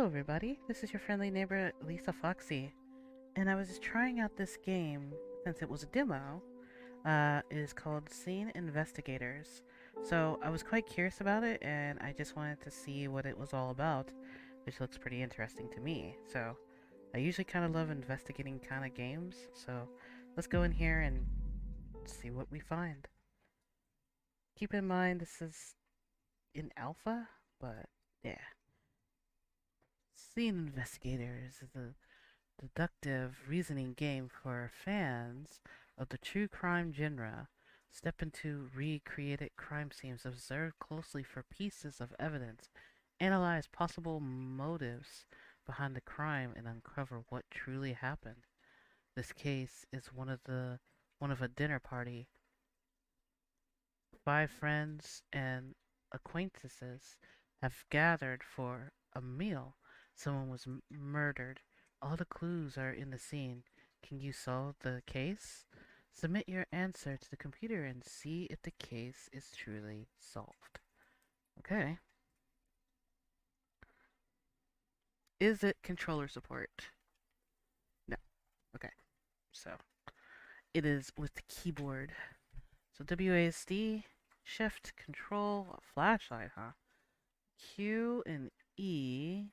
Hello everybody, this is your friendly neighbor Lisa Foxy, and I was just trying out this game since it was a demo. It is called Scene Investigators. So I was quite curious about it, and I just wanted to see what it was all about, which looks pretty interesting to me. So I usually kind of love investigating kind of games, so let's go in here and see what we find. Keep in mind this is in alpha, but yeah. Scene Investigators is a deductive reasoning game for fans of the true crime genre. Step into recreated crime scenes, observe closely for pieces of evidence, analyze possible motives behind the crime, and uncover what truly happened. This case is one of a dinner party. Five friends and acquaintances have gathered for a meal. Someone was murdered. All the clues are in the scene. Can you solve the case? Submit your answer to the computer and see if the case is truly solved. Okay. Is it controller support? No. Okay. So it is with the keyboard. So WASD, Shift, Control, a flashlight, huh? Q and E,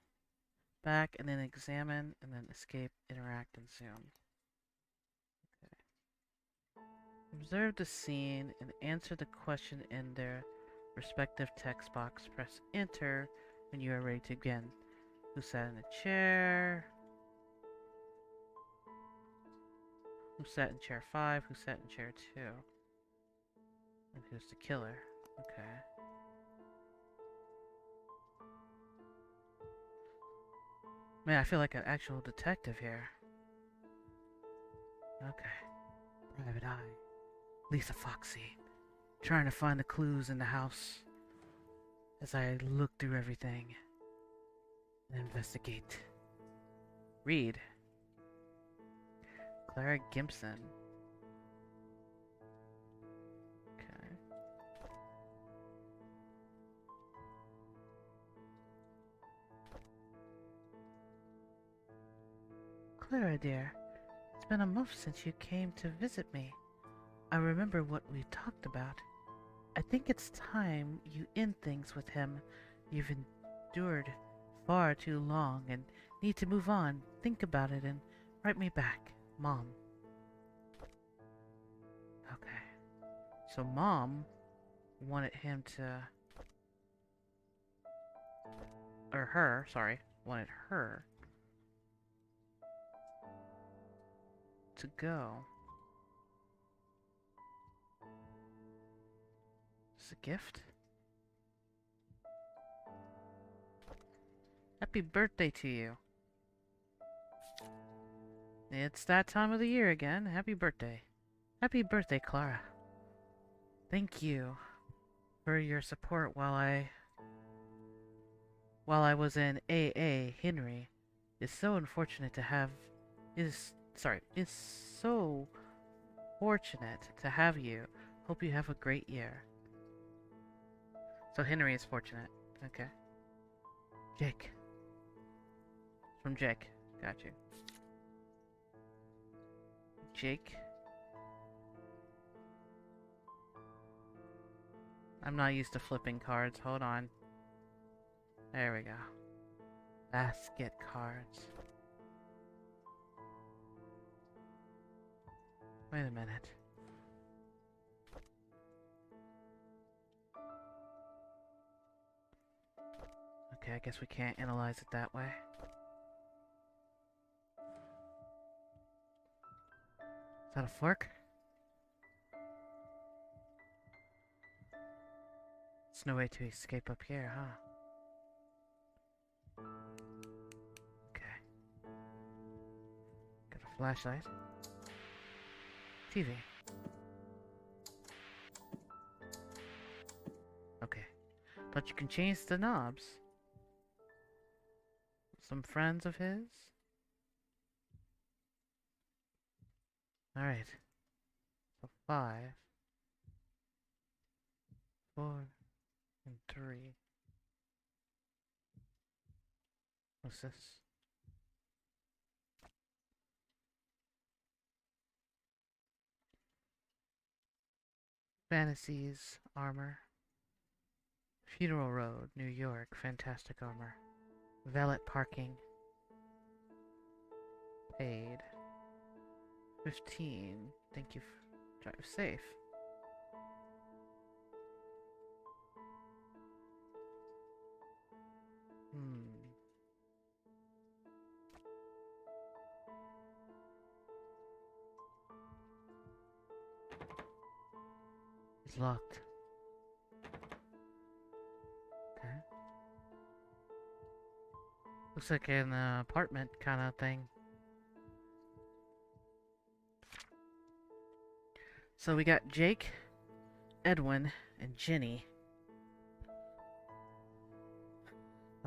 back, and then examine, and then escape, interact, and zoom. Okay. Observe the scene and answer the question in their respective text box. Press enter when you are ready to begin. Who sat in a chair? Who sat in chair 5? Who sat in chair 2? And who's the killer? Okay. Man, I feel like an actual detective here. Okay. Private Eye. Lisa Foxy. Trying to find the clues in the house as I look through everything and investigate. Read. Clara Gibson. Okay. Clara, dear, it's been a month since you came to visit me. I remember what we talked about. I think it's time you end things with him. You've endured far too long and need to move on. Think about it and write me back, Mom. Okay. So Mom wanted him to, or her, sorry, wanted her to go. Is it a gift? Happy birthday to you. It's that time of the year again. Happy birthday. Happy birthday, Clara. Thank you for your support while I was in AA. Henry. It's so unfortunate to have it's so fortunate to have you. Hope you have a great year. So Henry is fortunate. Okay. Jake. From Jake. Got you. Jake. I'm not used to flipping cards. Hold on. There we go. Basket cards. Wait a minute. Okay, I guess we can't analyze it that way. Is that a fork? There's no way to escape up here, huh? Okay. Got a flashlight. TV. Okay. But you can change the knobs. Some friends of his? Alright. So 5, 4, and 3. What's this? Fantasies armor. Funeral Road, New York. Fantastic armor. Valet parking. Paid. 15. Thank you. Drive safe. It's locked. Okay. Looks like an apartment kind of thing. So we got Jake, Edwin, and Jenny.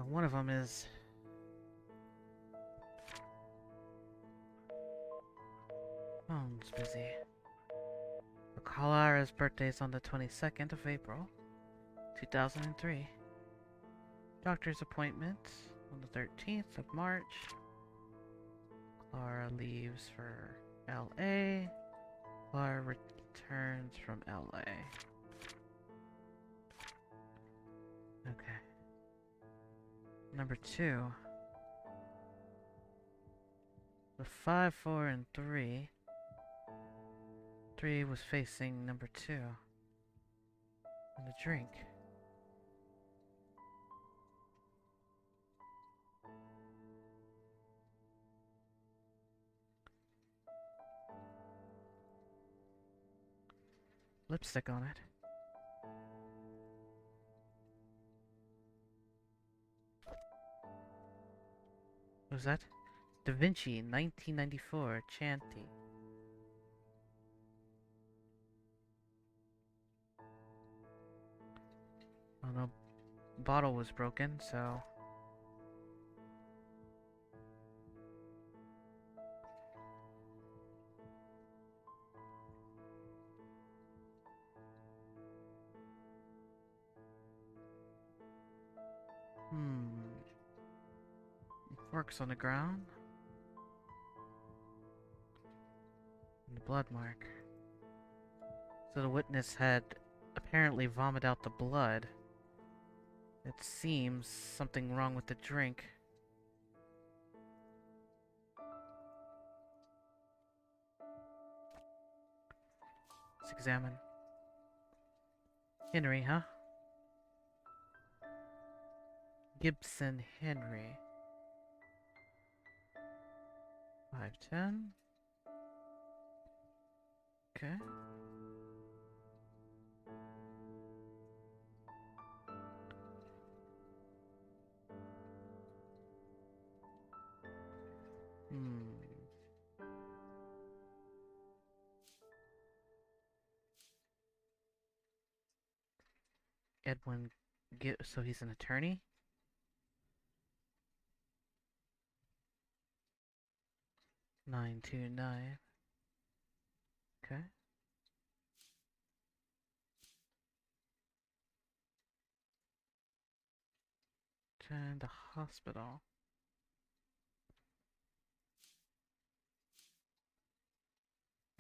One of them is... phone's busy. Kalara's birthday is on the 22nd of April, 2003. Doctor's appointment on the 13th of March. Clara leaves for LA. Clara returns from LA. Okay. Number 2. The 5, 4, and 3. 3 was facing number 2. And the drink. Lipstick on it. What was that? Da Vinci, 1994, Chanty. Oh no, bottle was broken, so... Forks on the ground. And the blood mark. So the witness had apparently vomited out the blood. It seems something wrong with the drink. Let's examine. Henry, huh? Gibson Henry. 5'10". Okay. Edwin, so he's an attorney? 929. Okay. Turn the hospital.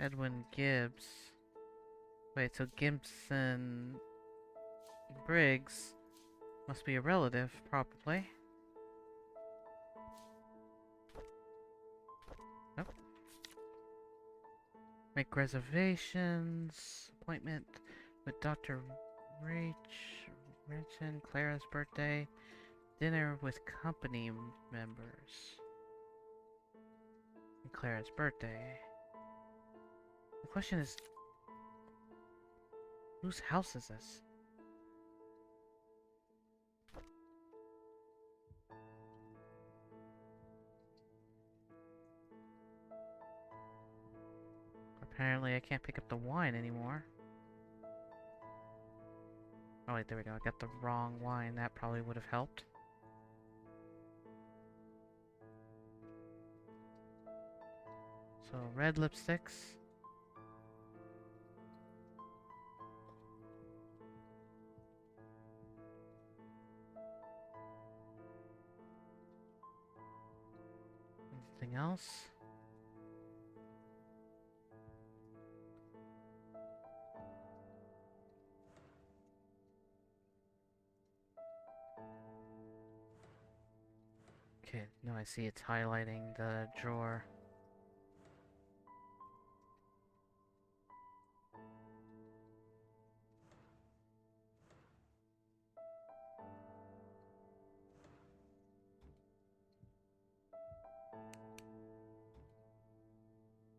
Edwin Gibbs. Wait, so Gibson Briggs must be a relative, probably. Nope. Make reservations. Appointment with Dr. Rachin, Clara's birthday. Dinner with company members. And Clara's birthday. The question is, whose house is this? Apparently I can't pick up the wine anymore. Oh wait, there we go. I got the wrong wine. That probably would have helped. So, red lipsticks. Nothing else. Okay, no, I see it's highlighting the drawer.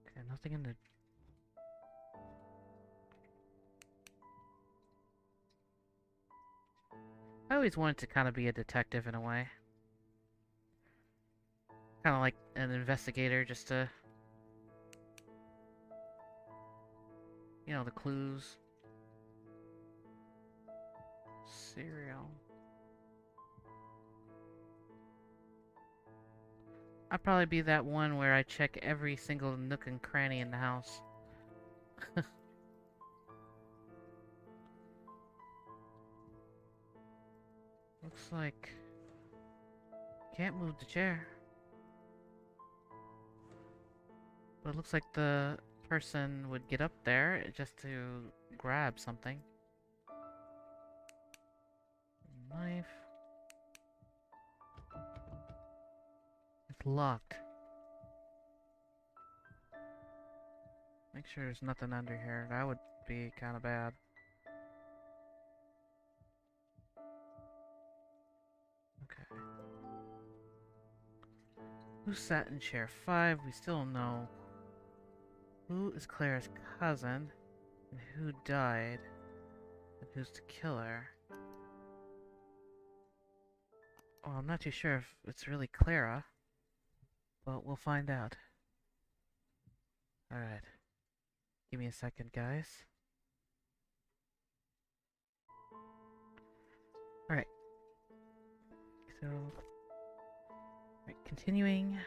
Okay, nothing in the... I always wanted to kind of be a detective in a way. Kind of like an investigator, just to... You know, the clues. Cereal. I'd probably be that one where I check every single nook and cranny in the house. Looks like... Can't move the chair. But it looks like the person would get up there just to grab something. Knife. It's locked. Make sure there's nothing under here. That would be kind of bad. Okay. Who sat in chair 5? We still don't know. Who is Claire's cousin? And who died? And who's the killer? Well, I'm not too sure if it's really Clara. But we'll find out. Alright. Give me a second, guys. Alright. So... Right, continuing.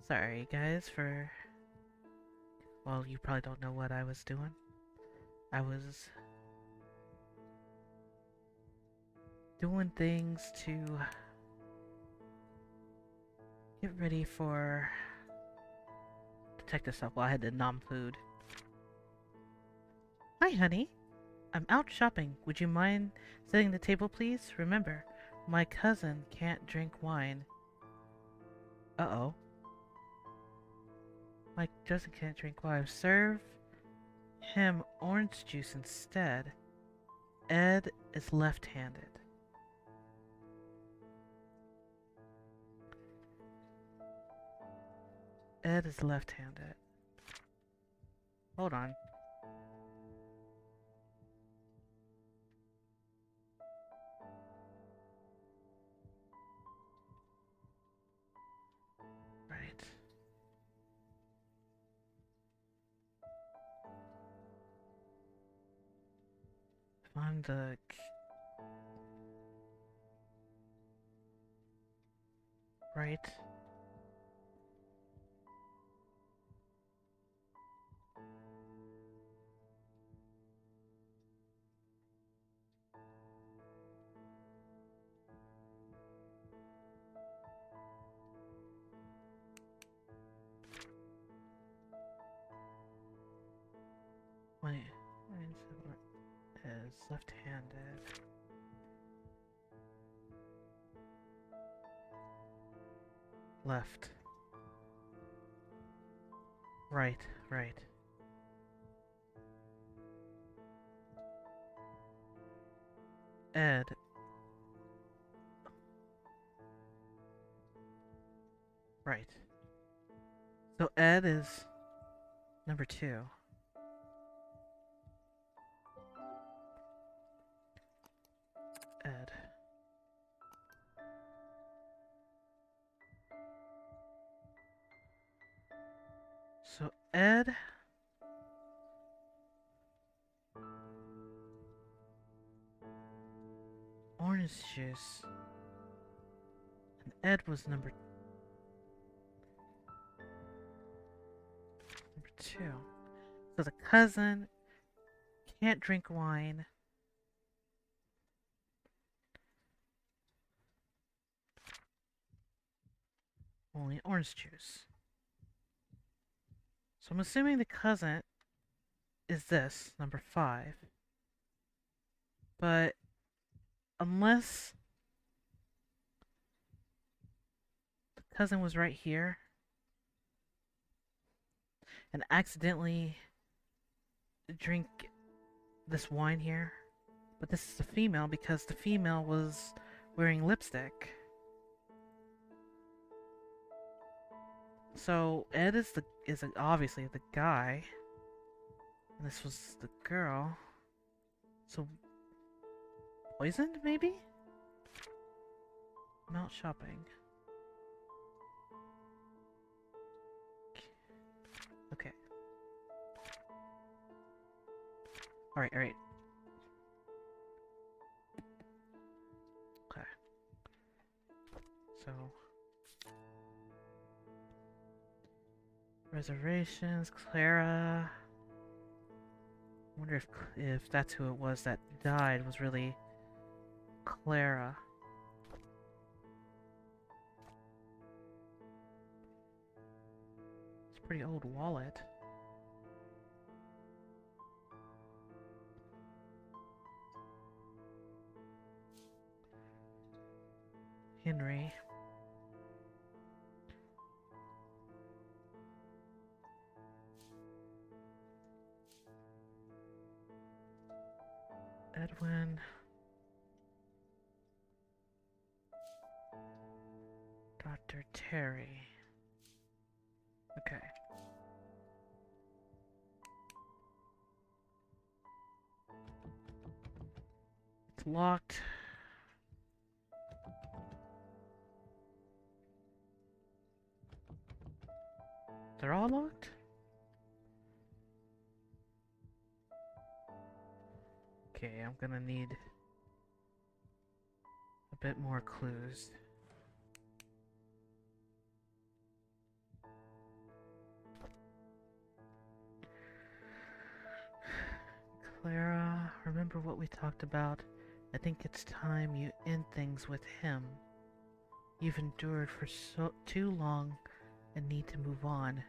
Sorry, guys, for... Well, you probably don't know what I was doing. I was... doing things to... get ready for... detective stuff while I had to nom food. Hi, honey. I'm out shopping. Would you mind setting the table, please? Remember, my cousin can't drink wine. Uh-oh. My cousin can't drink wine. Serve him orange juice instead. Ed is left-handed. Ed is left-handed. Hold on. Right. Find the... Right. My is left-handed. Left. Right, right. Ed. Right. So Ed is number 2. Ed. So Ed... Orange juice. And Ed was number 2. So the cousin can't drink wine. only orange juice. So I'm assuming the cousin is this, number 5. But unless the cousin was right here and accidentally drink this wine here. But this is a female because the female was wearing lipstick. So Ed is obviously the guy, and this was the girl. So poisoned, maybe? I'm out shopping. Okay. Alright, alright. Okay. So reservations, Clara. I wonder if that's who it was that died, was really Clara. It's a pretty old wallet. Henry. Edwin. Dr. Terry. Okay. It's locked. They're all locked? Okay, I'm gonna need a bit more clues. Clara, remember what we talked about? I think it's time you end things with him. You've endured for too long and need to move on.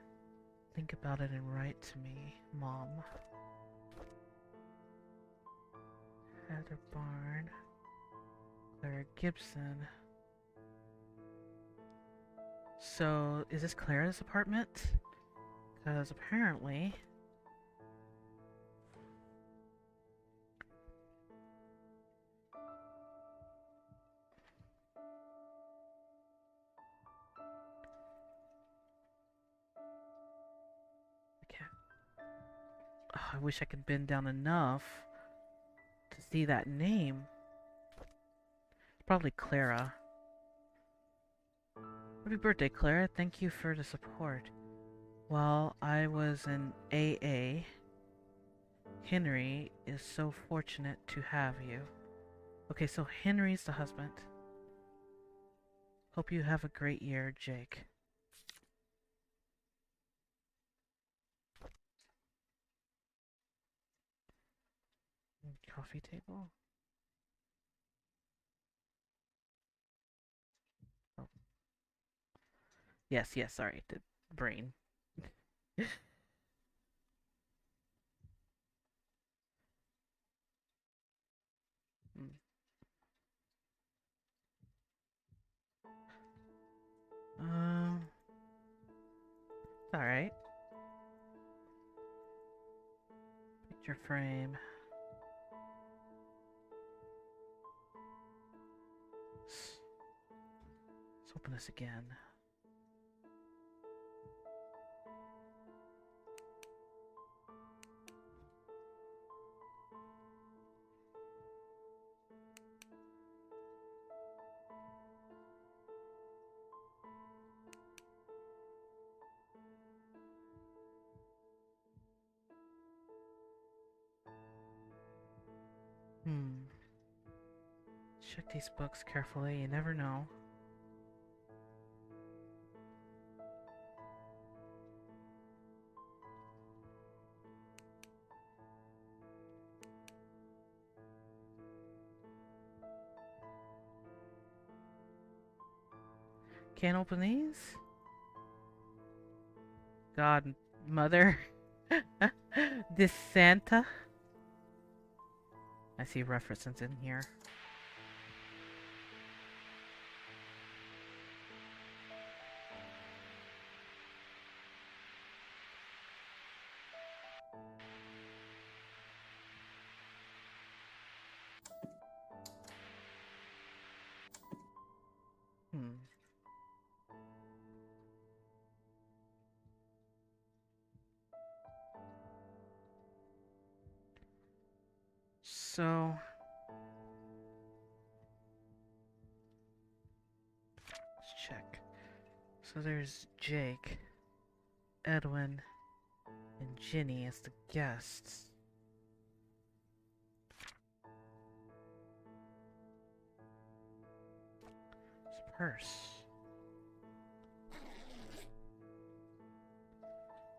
Think about it and write to me, Mom. Heather Barn. Clara Gibson. So, is this Clara's apartment? Because apparently... I wish I could bend down enough to see that name. Probably Clara. Happy birthday, Clara. Thank you for the support. While I was in AA, Henry is so fortunate to have you. Okay, so Henry's the husband. Hope you have a great year, Jake. Coffee table? Oh. Yes, yes, sorry. The brain. Mm. It's alright. Picture frame. Let's open this again. Check these books carefully, you never know. Can't open these? godmother. This Santa. I see references in here. Hmm. So, let's check. So there's Jake, Edwin, and Ginny as the guests. His purse.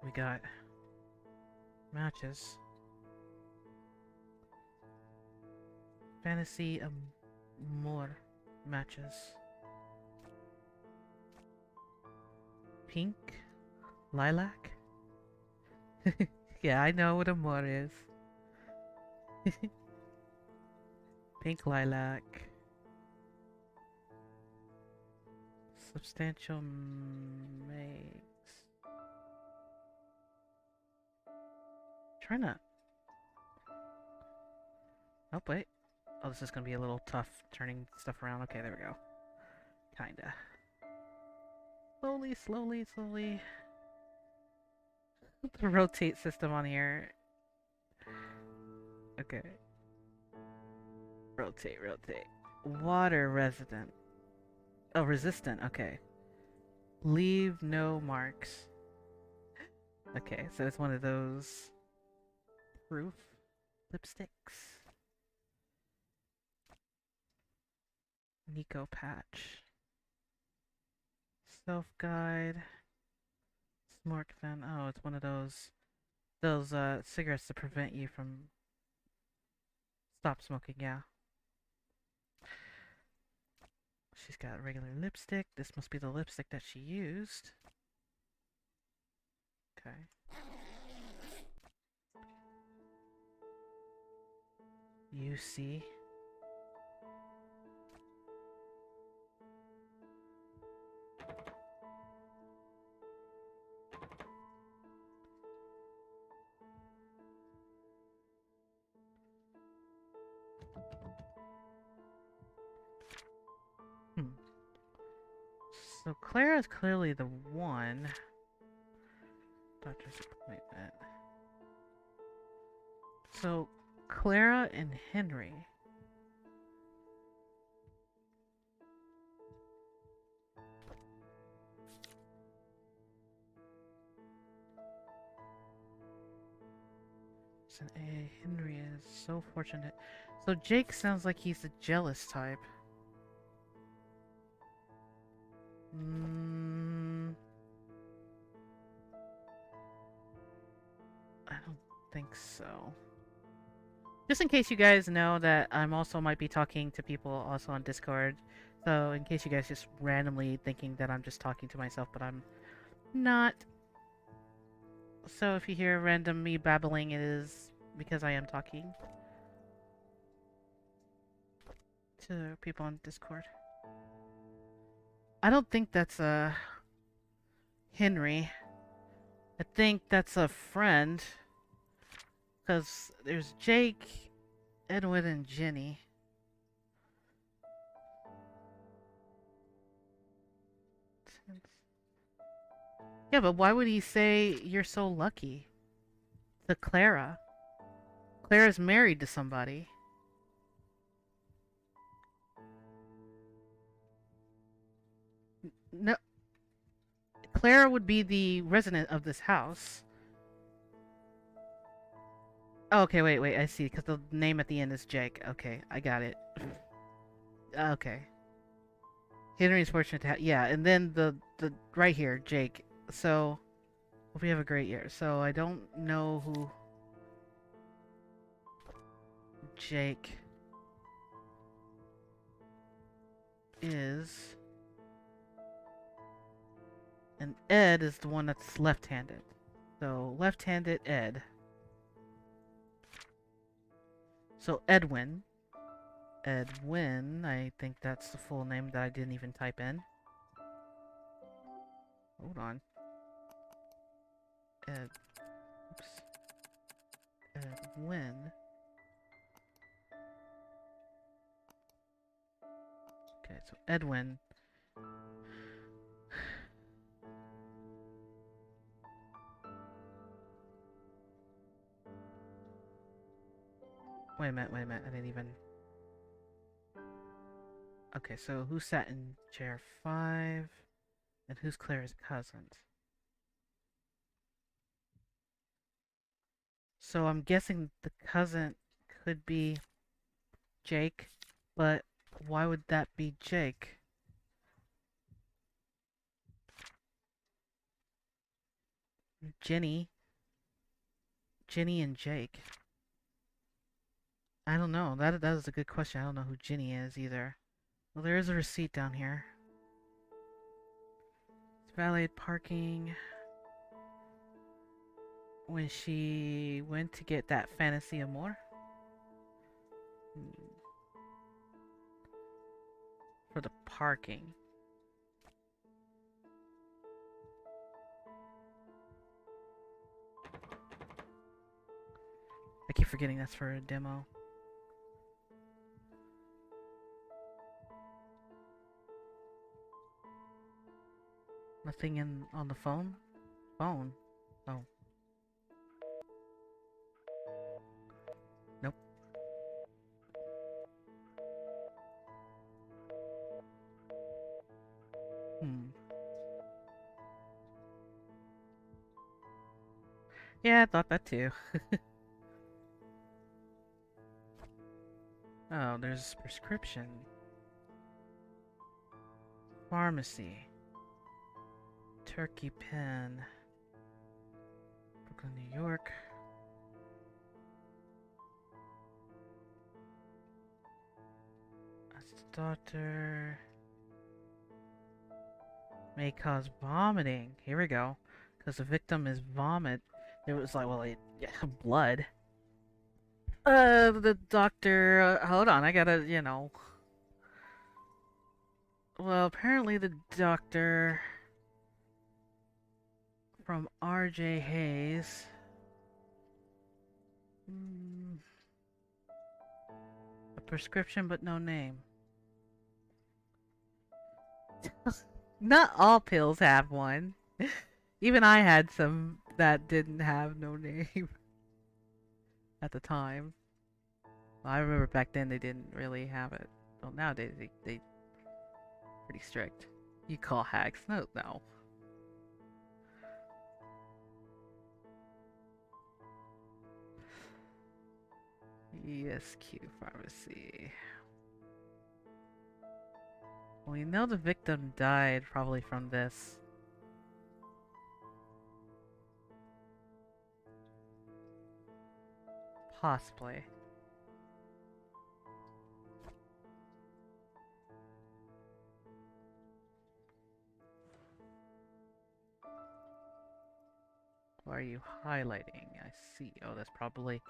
We got matches. Fantasy more matches. Pink? Lilac? Yeah, I know what amor is. Pink lilac. Substantial makes. Try not. Oh, wait. Oh, this is gonna be a little tough turning stuff around. Okay, there we go. Kinda. Slowly, slowly, slowly. The rotate system on here. Okay. Rotate, rotate. Water resident. Oh, resistant. Okay. Leave no marks. Okay, so it's one of those proof lipsticks. Nico patch. Self guide. Smart fan. Oh, it's one of those cigarettes to prevent you from stop smoking. Yeah. She's got regular lipstick. This must be the lipstick that she used. Okay. UC. Hmm. So Clara is clearly the one. Doctor's appointment. So Clara and Henry. Henry is so fortunate. So Jake sounds like he's the jealous type. I don't think so. Just in case you guys know that I'm also might be talking to people also on Discord. So in case you guys just randomly thinking that I'm just talking to myself, but I'm not. So if you hear random me babbling, it is because I am talking to people on Discord. I don't think that's a Henry. I think that's a friend. Because there's Jake, Edwin, and Jenny. Yeah, but why would he say you're so lucky? To Clara. Clara's married to somebody. No. Clara would be the resident of this house. Oh, okay, wait, I see. Because the name at the end is Jake. Okay, I got it. Okay. Henry's fortunate to have... Yeah, and then the right here, Jake. So, hope you have a great year. So, I don't know who... Jake... is... And Ed is the one that's left-handed. So, left-handed Ed. So, Edwin. Edwin, I think that's the full name that I didn't even type in. Hold on. Ed. Oops. Edwin. Okay, so Edwin. Wait a minute, I didn't even... Okay, so who sat in chair 5? And who's Claire's cousins? So I'm guessing the cousin could be Jake, but why would that be Jake? Jenny? Jenny and Jake? I don't know. That is a good question. I don't know who Jenny is either. Well, there is a receipt down here. It's valet parking. When she went to get that fantasy amour? For the parking. I keep forgetting that's for a demo. Nothing on the phone? Phone? Oh. Nope. Yeah, I thought that too. Oh, there's prescription. Pharmacy. Turkey pen. Brooklyn, New York. That's the doctor. May cause vomiting. Here we go. Because the victim is vomit. It was like, well, blood. The doctor. Hold on, I gotta, Well, apparently the doctor from R.J. Hayes. A prescription, but no name. Not all pills have one. Even I had some that didn't have no name at the time. Well, I remember back then they didn't really have it. Well, nowadays they pretty strict. You call hacks? No. ESQ Pharmacy. Well, you know the victim died probably from this. Possibly. Why are you highlighting? I see. Oh, that's probably...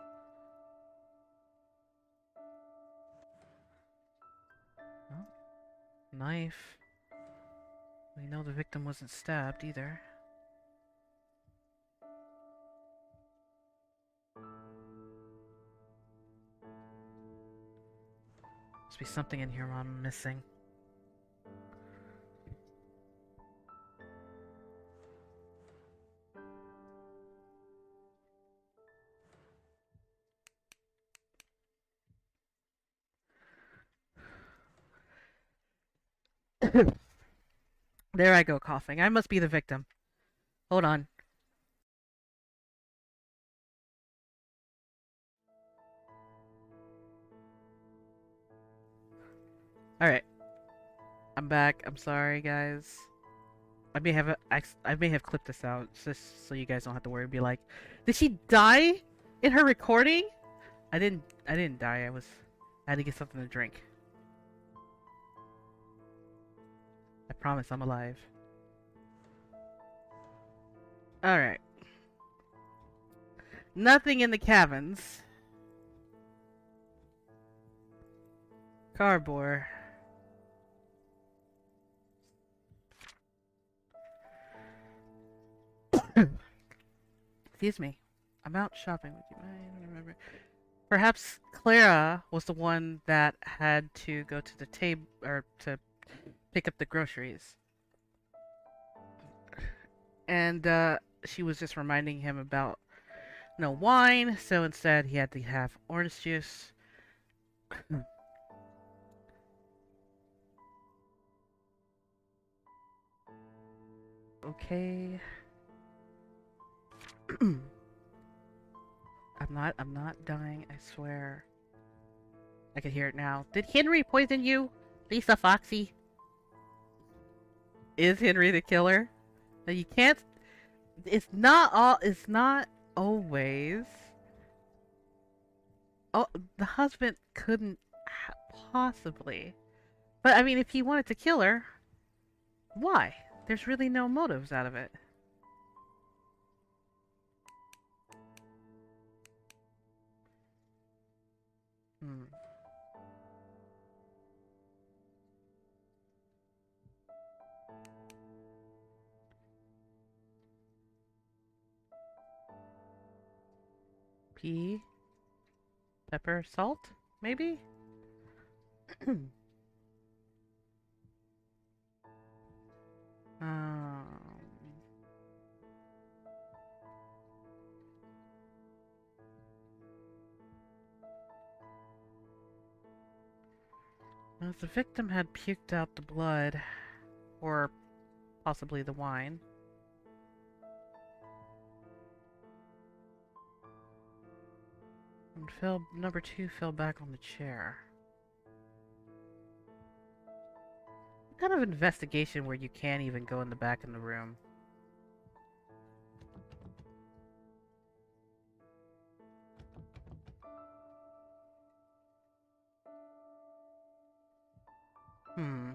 Oh. Knife. We know the victim wasn't stabbed either. Must be something in here I'm missing. There I go, coughing. I must be the victim. Hold on. Alright. I'm back. I'm sorry, guys. I may have clipped this out just so you guys don't have to worry. Be like, did she die in her recording? I didn't die. I had to get something to drink. I promise I'm alive. Alright. Nothing in the cabins. Cardboard. Excuse me. I'm out shopping with you. I don't remember. Perhaps Clara was the one that had to go to the table or to pick up the groceries. And she was just reminding him about no wine, so instead he had to have orange juice. Okay. I'm not dying, I swear. I can hear it now. Did Henry poison you, Lisa Foxy? Is Henry the killer? Now you can't. It's not always. Oh, the husband couldn't possibly. But I mean, if he wanted to kill her, why? There's really no motives out of it. Hmm. Pea, pepper, salt, maybe? um, As the victim had puked out the blood, or possibly the wine, and number 2 fell back on the chair. What kind of investigation where you can't even go in the back in the room? Hmm.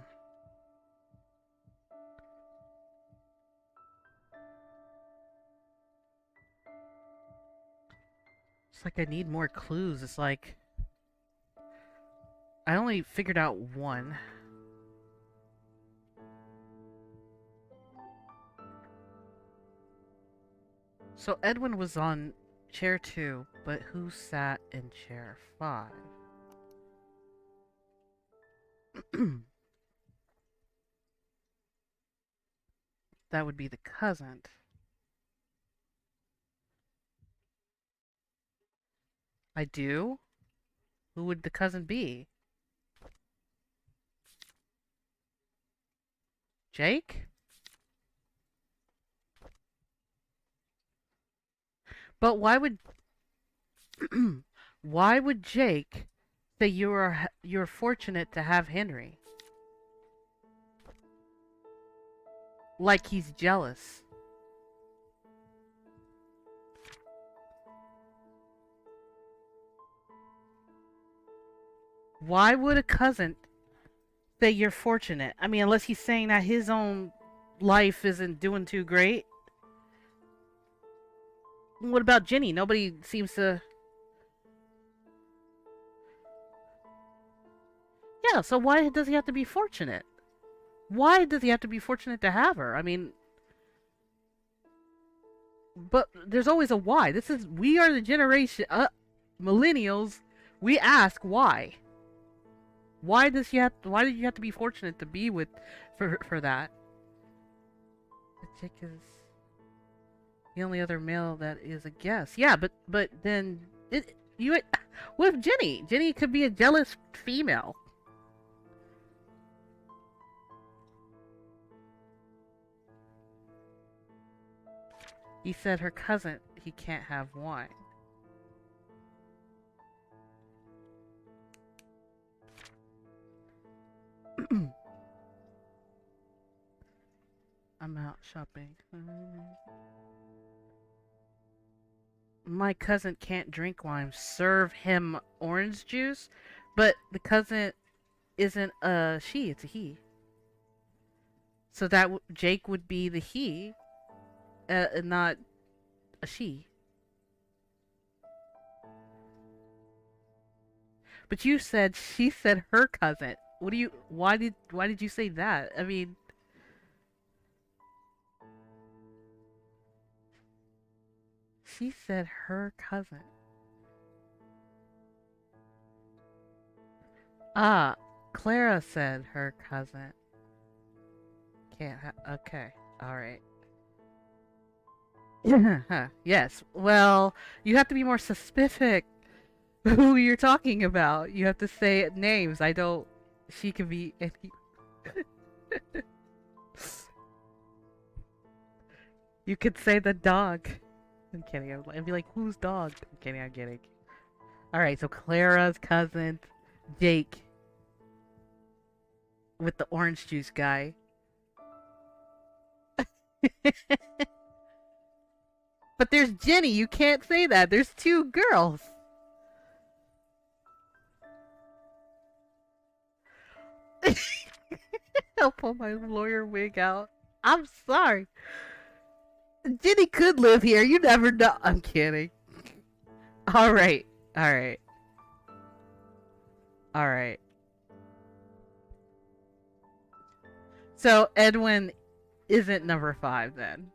It's like I need more clues. It's like I only figured out one. So Edwin was on chair 2, but who sat in chair 5? That would be the cousin. I do? Who would the cousin be? Jake? But why would why would Jake say you're fortunate to have Henry? Like he's jealous. Why would a cousin say you're fortunate? I mean, unless he's saying that his own life isn't doing too great. What about Jenny? Nobody seems to. Yeah, so why does he have to be fortunate? Why does he have to be fortunate to have her? I mean, but there's always a why. We are the generation, millennials. We ask why. Why did you have to be fortunate to be with, for that? The chick is the only other male that is a guest. Yeah, but then with Jenny. Jenny could be a jealous female. He said her cousin, he can't have wine. I'm out shopping. My cousin can't drink wine. Serve him orange juice? But the cousin isn't a she, it's a he. So Jake would be the he. and not a she. But you said she said her cousin. What do you? Why did you say that? I mean, she said her cousin. Ah, Clara said her cousin. Can't. Okay. All right. Yes. Well, you have to be more specific who you're talking about. You have to say names. I don't. She could be any. You could say the dog. I'm kidding. I'd be like, whose dog? I'm kidding. I'm kidding. All right. So Clara's cousin, Jake, with the orange juice guy. But there's Jenny. You can't say that. There's two girls. I'll pull my lawyer wig out. I'm sorry. Jenny could live here. You never know. I'm kidding. All right. All right. All right. So Edwin isn't number 5 then.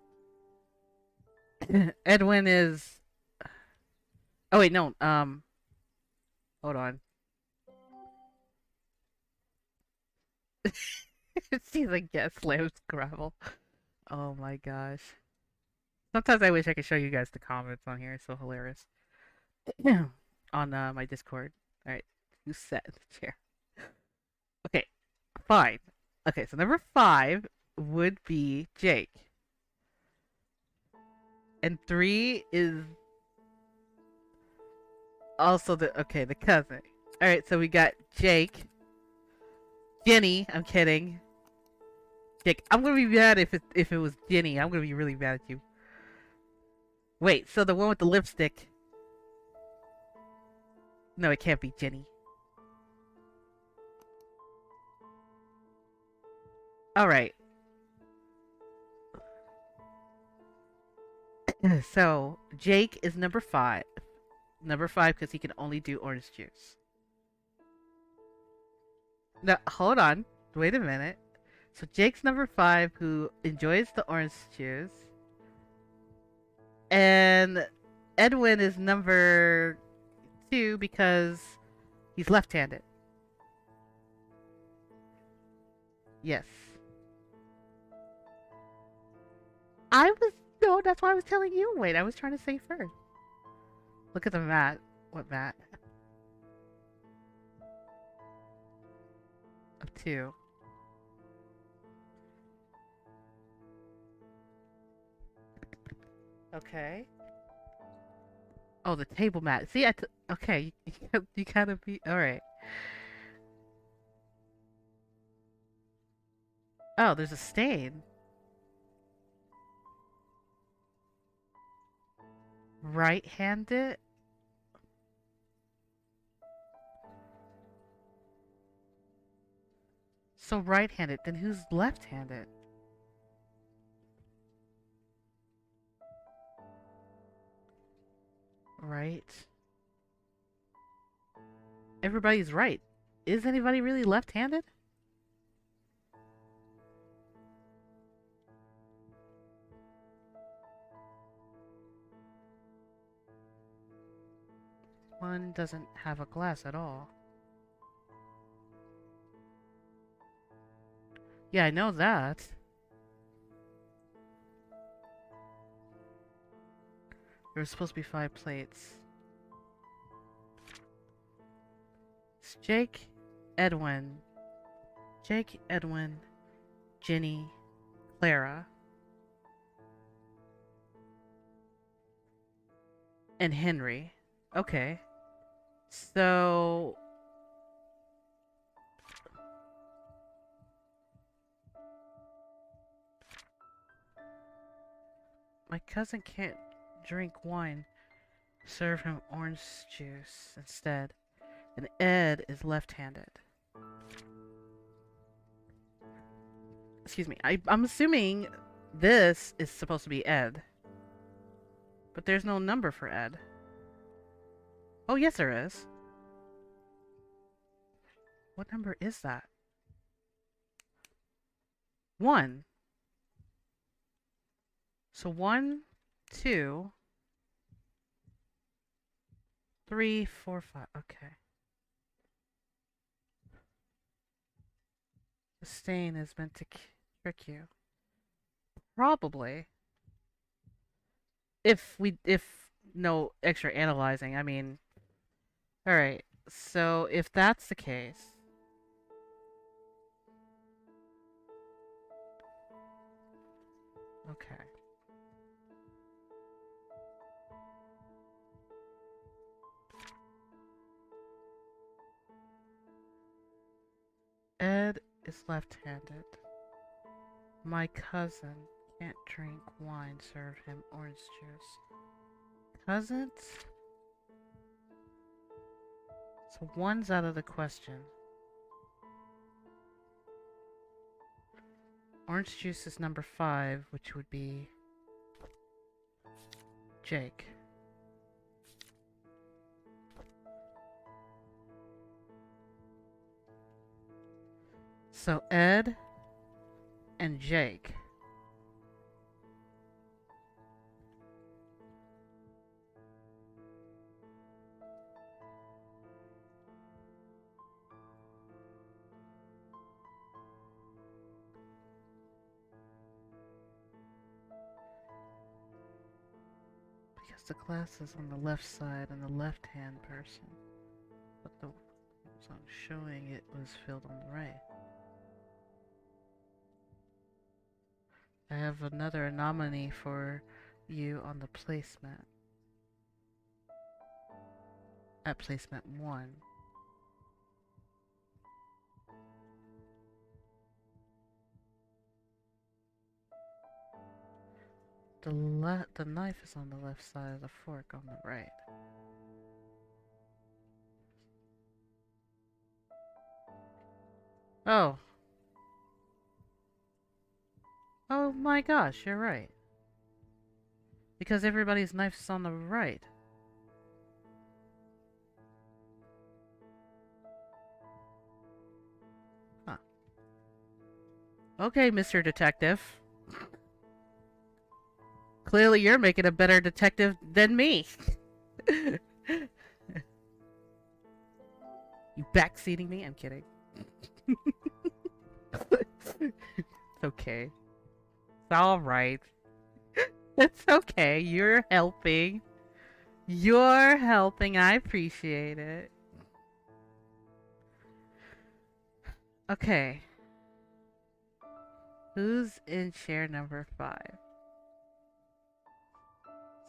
Edwin is. Oh wait, no. Hold on. She's like, yes, slams gravel. Oh my gosh. Sometimes I wish I could show you guys the comments on here. It's so hilarious. On my Discord. All right, who's sat in the chair? Okay, fine. Okay, so number 5 would be Jake, and 3 is also the cousin. All right, so we got Jake, Jenny. I'm kidding. Jake, I'm gonna be mad if it was Jenny. I'm gonna be really mad at you. Wait, so the one with the lipstick? No, it can't be Jenny. All right. So Jake is number 5. Number 5 because he can only do orange juice. No, hold on. Wait a minute. So Jake's number 5 who enjoys the orange juice. And Edwin is number 2 because he's left-handed. Yes. No, that's why I was telling you. Wait, I was trying to say first. Look at the mat. What mat? Of 2. Okay. Oh, the table mat. See, okay, you gotta be alright. Oh, there's a stain. Right-handed? So right-handed. Then who's left-handed? Right. Everybody's right. Is anybody really left-handed? One doesn't have a glass at all. Yeah, I know that. There were supposed to be 5 plates. It's Jake, Edwin, Jenny, Clara, and Henry. Okay. So my cousin can't drink wine. Serve him orange juice instead. And Ed is left-handed. Excuse me. I'm assuming This is supposed to be Ed. But there's no number for Ed. Oh, yes, there is. What number is that? 1. So 1, 2, 3, 4, 5. Okay. The stain is meant to trick you. Probably. If no extra analyzing, I mean. Alright. So if that's the case. Okay. Ed is left-handed. My cousin can't drink wine. Serve him orange juice. Cousins? So 1's out of the question. Orange juice is number 5, which would be Jake. So Ed and Jake. Because the glass is on the left side and the left-hand person. But the song showing it was filled on the right. I have another anomaly for you on the placement. At placement 1. The knife is on the left side, the fork on the right. Oh. Oh my gosh, you're right. Because everybody's knife is on the right. Huh. Okay, Mr. Detective. Clearly you're making a better detective than me. You backseating me? I'm kidding. It's okay. It's alright. It's okay. You're helping. You're helping. I appreciate it. Okay. Who's in chair number 5?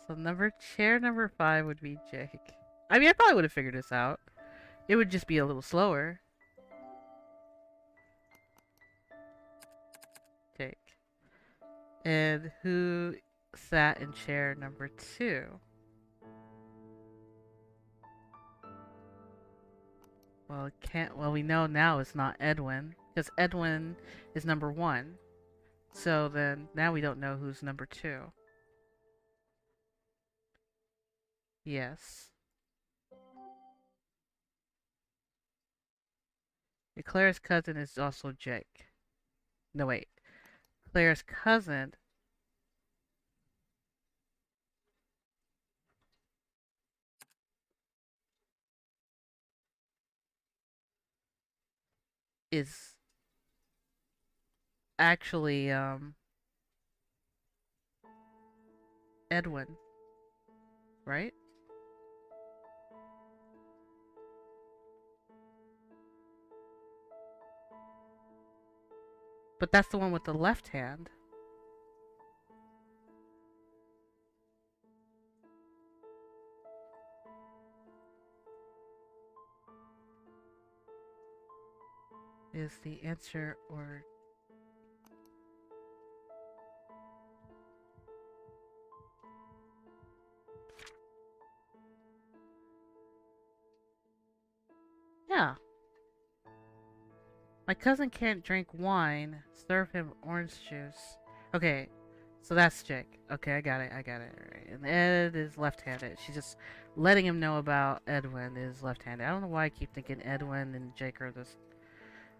So chair number 5 would be Jake. I mean, I probably would have figured this out. It would just be a little slower. Jake. And who sat in chair number 2? Well, it can't. Well, we know now it's not Edwin, because Edwin is number 1. So then now we don't know who's number 2. Yes. Claire's cousin is also Jake. No, wait. Claire's cousin is actually Edwin, right? But that's the one with the left hand. Is the answer, or yeah. My cousin can't drink wine. Serve him orange juice. Okay. So that's Jake. Okay, I got it. I got it. All right. And Ed is left-handed. She's just letting him know about Edwin is left-handed. I don't know why I keep thinking Edwin and Jake are this.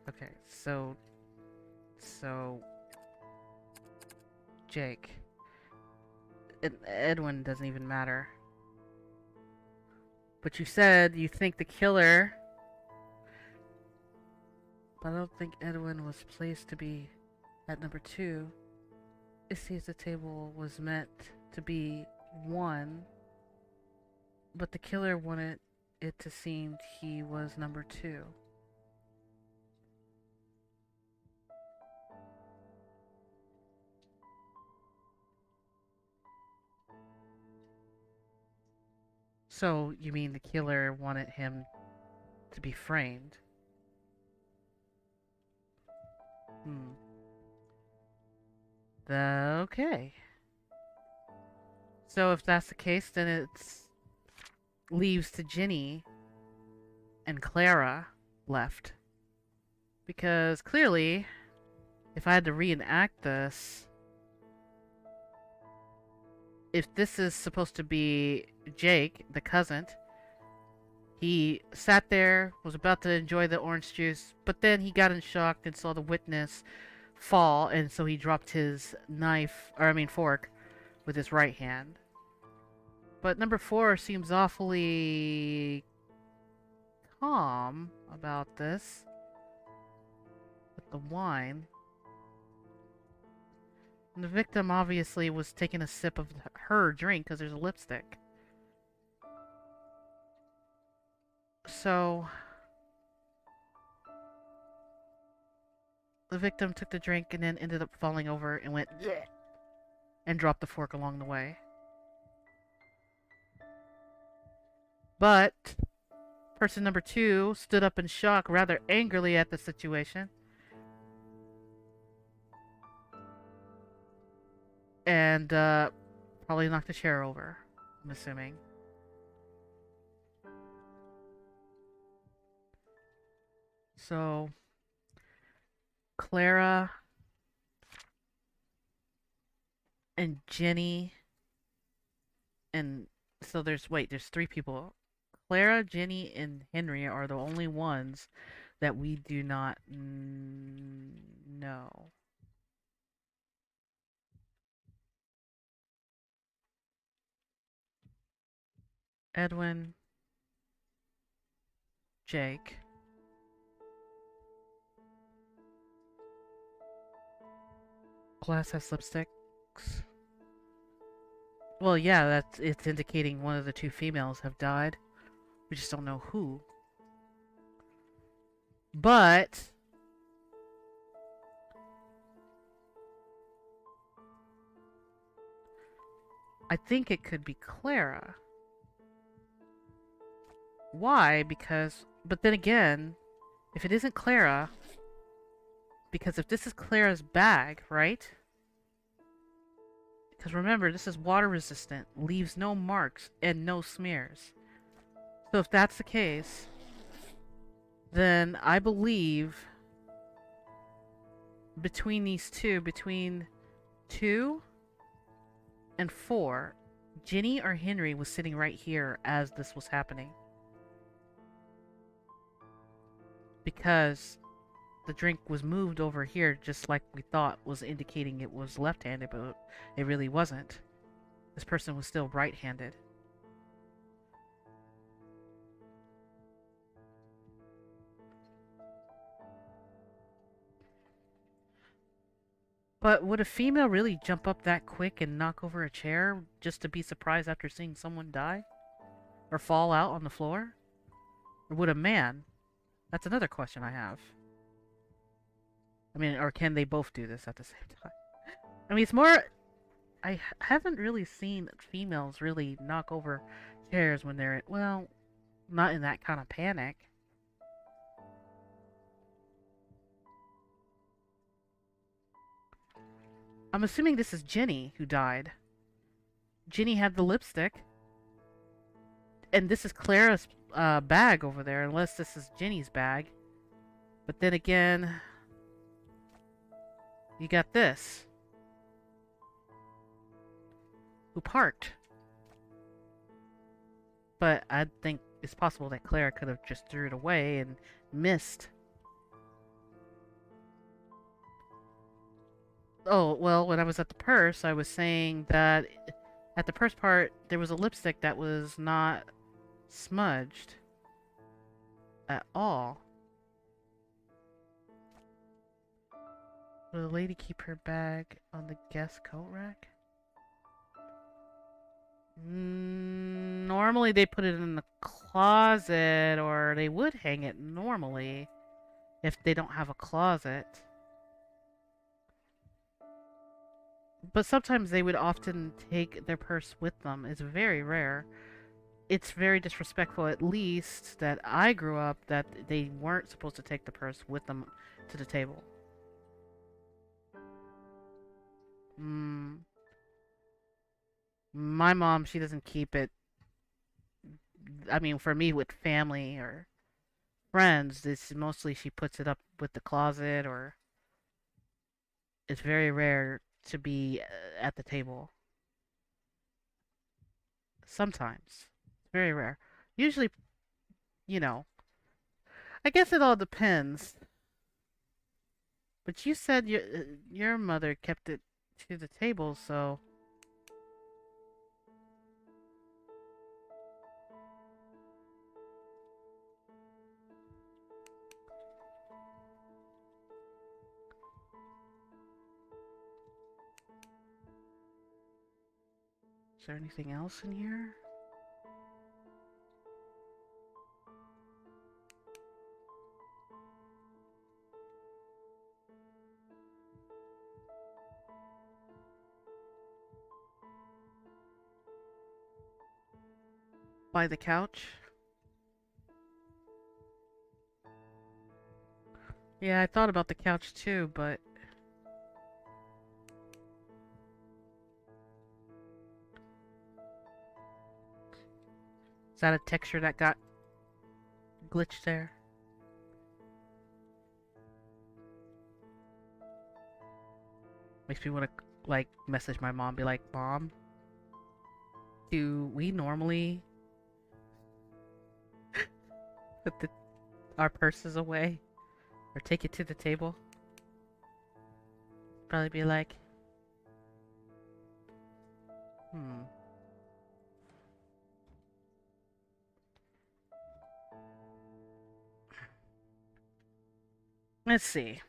Okay, so Jake. Edwin doesn't even matter. But you said you think the killer. But I don't think Edwin was placed to be at number 2. It seems the table was meant to be 1, but the killer wanted it to seem he was number 2. So, you mean the killer wanted him to be framed? Okay. So if that's the case, then it leaves to Ginny and Clara left. Because clearly, if I had to reenact this, if this is supposed to be Jake, the cousin, he sat there, was about to enjoy the orange juice, but then he got in shock and saw the witness fall, and so he dropped his fork with his right hand. But number 4 seems awfully calm about this. With the wine. And the victim obviously was taking a sip of her drink because there's a lipstick. So the victim took the drink and then ended up falling over and went bleh, and dropped the fork along the way. But person number 2 stood up in shock rather angrily at the situation. And probably knocked a chair over, I'm assuming. So Clara and Jenny and so there's 3 people. Clara, Jenny, and Henry are the only ones that we do not know. Edwin, Jake, glass has lipsticks. Well, yeah, it's indicating one of the 2 females have died. We just don't know who. But I think it could be Clara. Why? But then again, if it isn't Clara, because if this is Clara's bag, right? Because remember, this is water resistant, leaves no marks and no smears. So if that's the case, then I believe between these 2, between 2 and 4, Ginny or Henry was sitting right here as this was happening. Because the drink was moved over here just like we thought was indicating it was left-handed, but it really wasn't. This person was still right-handed. But would a female really jump up that quick and knock over a chair just to be surprised after seeing someone die? Or fall out on the floor? Or would a man? That's another question I have. I mean, or can they both do this at the same time? I mean, it's more... I haven't really seen females really knock over chairs when they're... Well, not in that kind of panic. I'm assuming this is Jenny who died. Jenny had the lipstick. And this is Clara's bag over there, unless this is Jenny's bag. But then again... You got this. who parked. But I think it's possible that Clara could have just threw it away and missed. Oh, well, when I was at the purse, I was saying that at the purse part, there was a lipstick that was not smudged at all. Will the lady keep her bag on the guest coat rack? Normally they put it in the closet, or they would hang it normally if they don't have a closet. But sometimes they would often take their purse with them. It's very rare. It's very disrespectful, at least that I grew up, that they weren't supposed to take the purse with them to the table. Mm, my mom, she doesn't keep it. I mean, for me, with family or friends, it's mostly she puts it up with the closet, or it's very rare to be at the table. Sometimes. It's very rare. Usually, you know, I guess it all depends. But you said your mother kept it to the table, so is there anything else in here? By the couch? Yeah, I thought about the couch too, but is that a texture that got glitched there? Makes me want to like message my mom, be like, "Mom, do we normally put our purses away or take it to the table?" Probably be like, "Hmm. Let's see."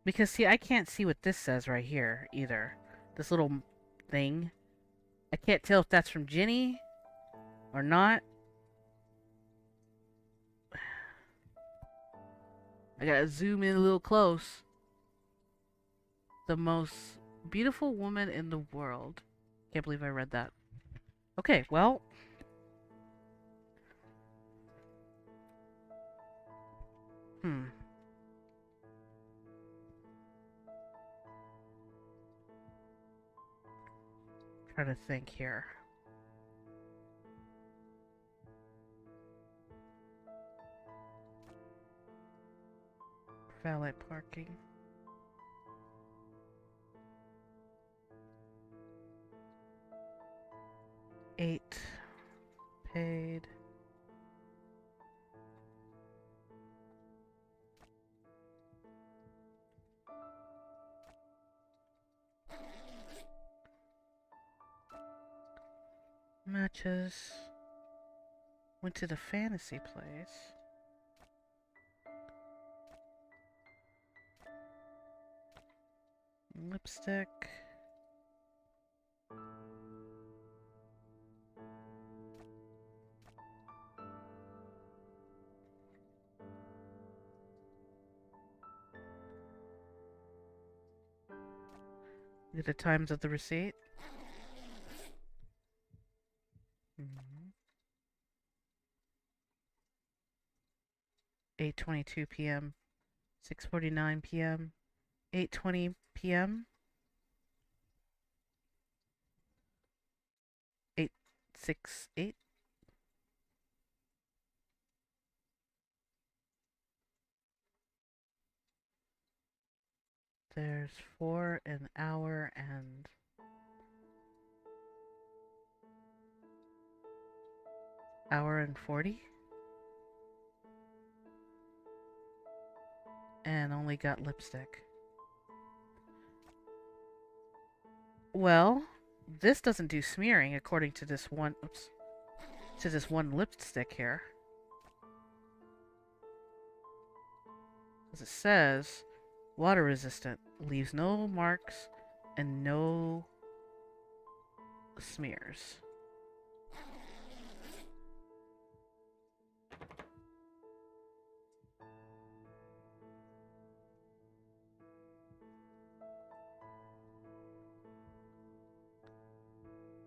Because see, I can't see what this says right here either. This little thing. I can't tell if that's from Ginny or not. I gotta zoom in a little close. The most beautiful woman in the world. Can't believe I read that. Okay, well. Hmm. Trying to think here. Valet parking. Eight. Paid. Matches. Went to the fantasy place. Lipstick. The times of the receipt. 8:22 p.m. 6:49 p.m. 8:20 p.m. 8:68. There's 4 an hour and hour and 40, and only got lipstick. Well, this doesn't do smearing according to this one. Oops, to this one lipstick here, because it says water resistant, leaves no marks, and no smears.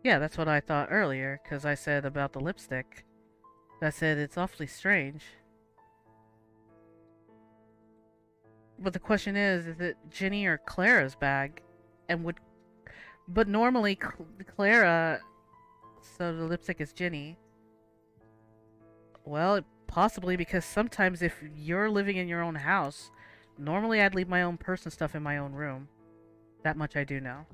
Yeah, that's what I thought earlier, because I said about the lipstick. I said it's awfully strange. But the question is it Ginny or Clara's bag? And would. But normally, Clara. So the lipstick is Ginny. Well, possibly because sometimes if you're living in your own house, normally I'd leave my own person stuff in my own room. That much I do know.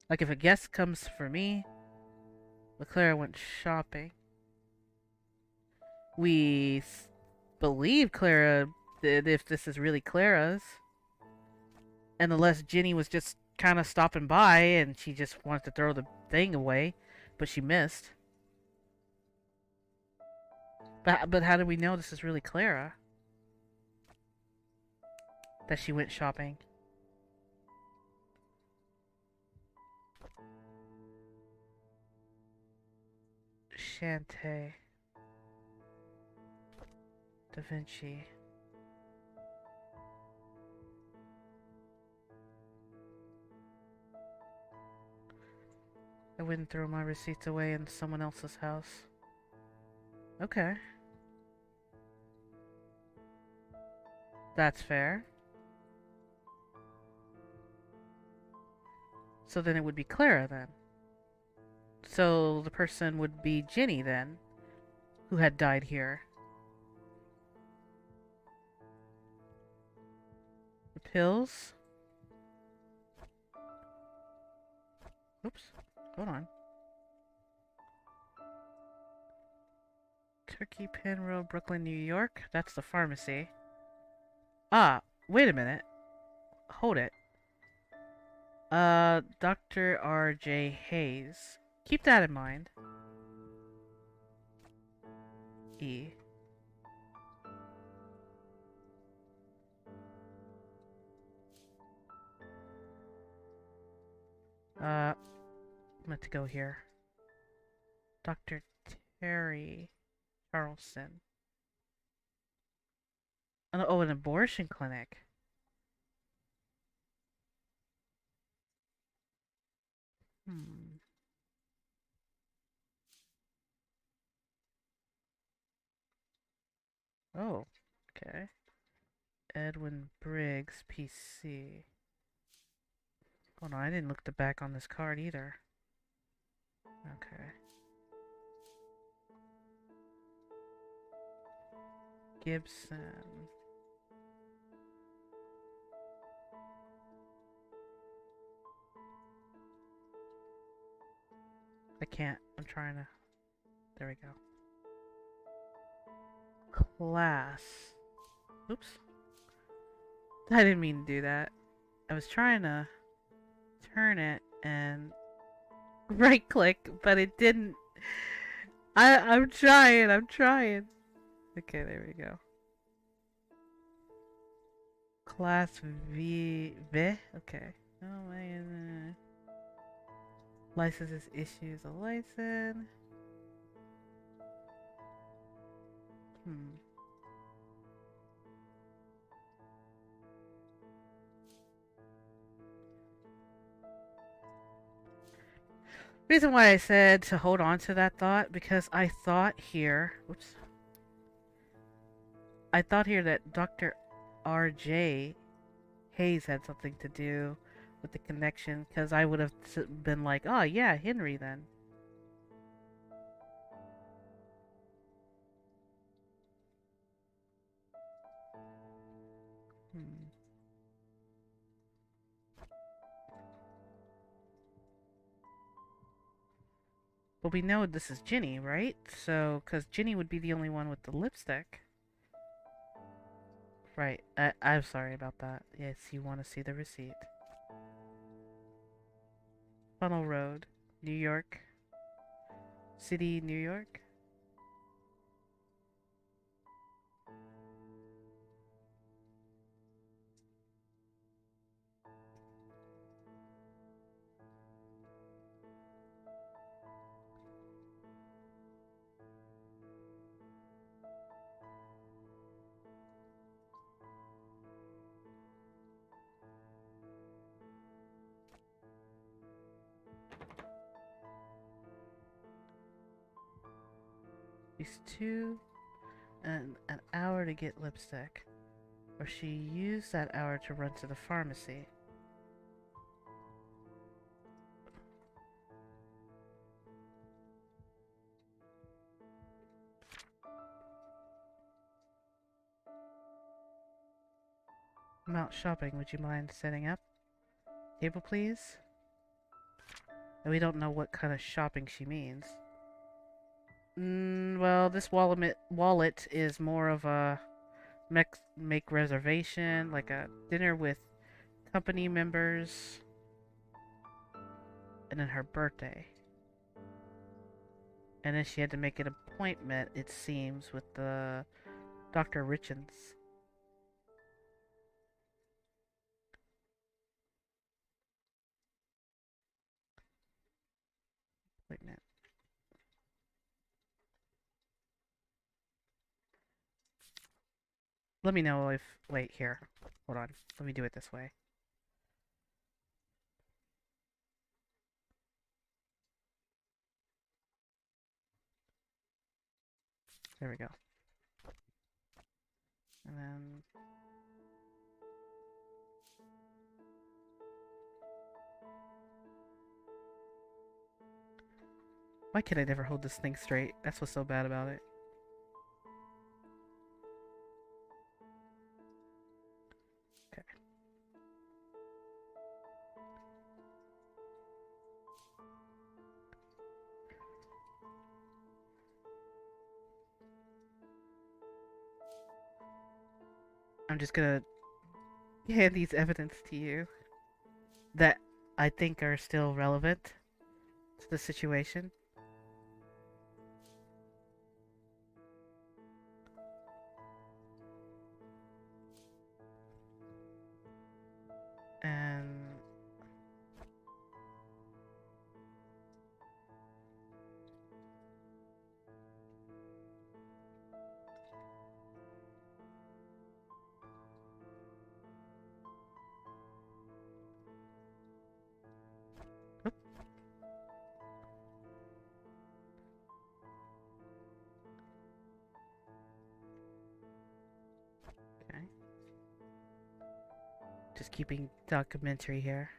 Like if a guest comes for me, but Clara went shopping. We believe Clara did if this is really Clara's. And unless Ginny was just kind of stopping by and she just wanted to throw the thing away, but she missed. But how do we know this is really Clara? That she went shopping. Shantae. Da Vinci. I wouldn't throw my receipts away in someone else's house. Okay. That's fair. So then it would be Clara then. So the person would be Ginny then, who had died here. The pills. Oops. Hold on. Turkey Pen Road, Brooklyn, New York. That's the pharmacy. Ah, wait a minute. Hold it. Dr. R.J. Hayes. Keep that in mind. E. I'm meant to go here. Dr. Terry Carlson. Oh, an abortion clinic. Hmm. Oh, okay. Edwin Briggs, PC. Oh no, I didn't look the back on this card either. Okay. Gibson. I can't. I'm trying to. There we go. Class. Oops. I didn't mean to do that. I was trying to turn it and right click, but it didn't. I'm trying. I'm trying. Okay, there we go. Class V. Okay. Oh my. Licenses issues a license. Reason why I said to hold on to that thought, because I thought here, I thought here that Dr. R.J. Hayes had something to do with the connection, because I would have been like, oh yeah, Henry then. But we know this is Ginny, right? So, because Ginny would be the only one with the lipstick. Right. I'm sorry about that. Yes, you want to see the receipt. Funnel Road, New York City, New York. She's two and an hour to get lipstick. Or she used that hour to run to the pharmacy. I'm out shopping. Would you mind setting up? Table, please? And we don't know what kind of shopping she means. Well, this wallet is more of a make reservation, like a dinner with company members, and then her birthday. And then she had to make an appointment, it seems, with the Dr. Richens appointment. Let me know if... Wait, here. Hold on. Let me do it this way. There we go. And then... Why can I never hold this thing straight? That's what's so bad about it. Okay. I'm just gonna hand these evidence to you that I think are still relevant to the situation. And... Oop, okay. Just keeping documentary here.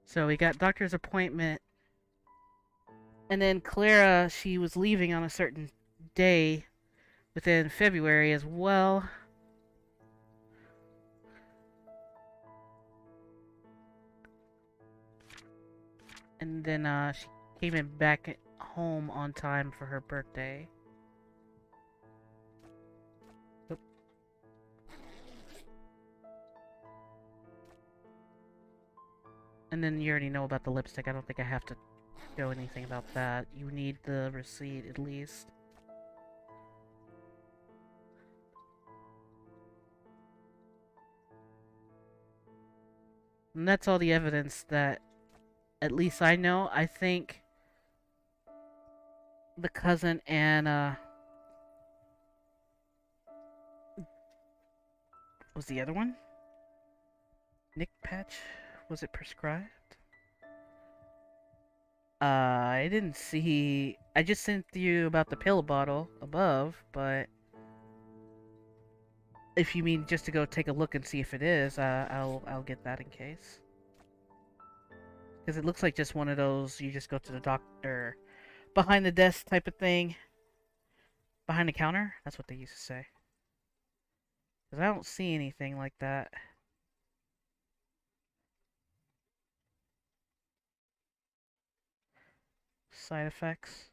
So we got doctor's appointment. And then Clara, she was leaving on a certain day within February as well. And then she came in back home on time for her birthday. Oop. And then you already know about the lipstick. I don't think I have to show anything about that. You need the receipt at least. And that's all the evidence that at least I know. I think the cousin and was the other one? Nick patch? Was it prescribed? I didn't see. I just sent you about the pill bottle above, but if you mean just to go take a look and see if it is, I'll get that in case. Because it looks like just one of those. You just go to the doctor behind the desk type of thing, behind the counter. That's what they used to say. Because I don't see anything like that. Side effects.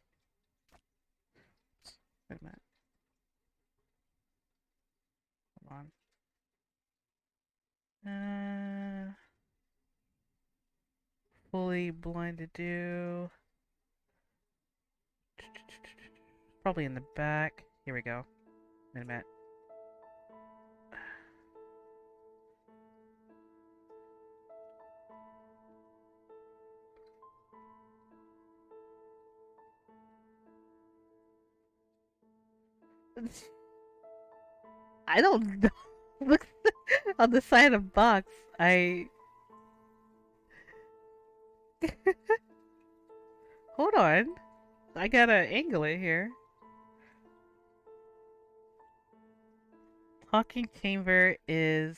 Wait a minute. Hold on. Fully blinded do. Probably in the back. Here we go. Wait a minute. I don't know. Look on the side of the box. Hold on. I gotta angle it here. Talking chamber is.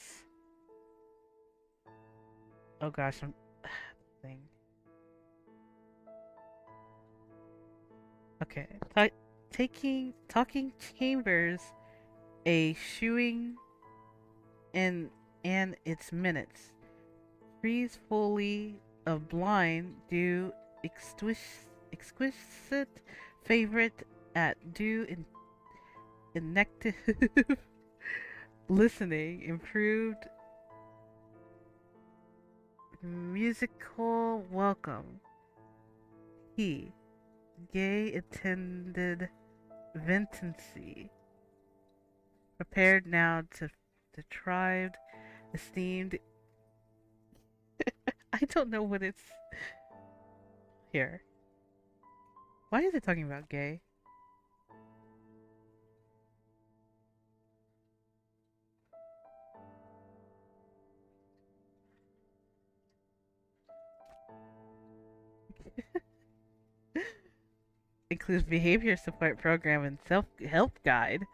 Oh gosh, I'm. Thing. Okay. Talking chambers, a shoeing in and its minutes. Freeze fully of blind do exquisite favorite at do inactive listening improved musical welcome. He gay attended ventancy prepared now to deprived esteemed. I don't know what it's here. Why is it talking about gay? Includes behavior support program and self-help guide.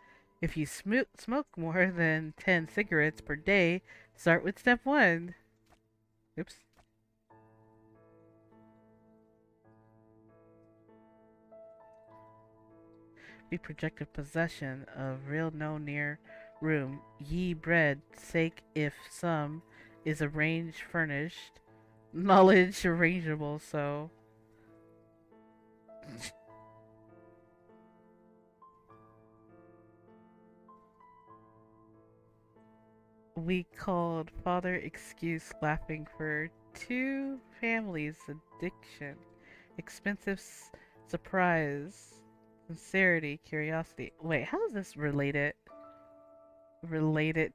If you smoke more than 10 cigarettes per day, start with step 1. Oops. Be projected possession of real no near room. Ye bread sake if some is arranged furnished. Knowledge arrangeable so. We called father excuse laughing for 2 families addiction. Expensive surprise. Sincerity, curiosity. Wait, how is this related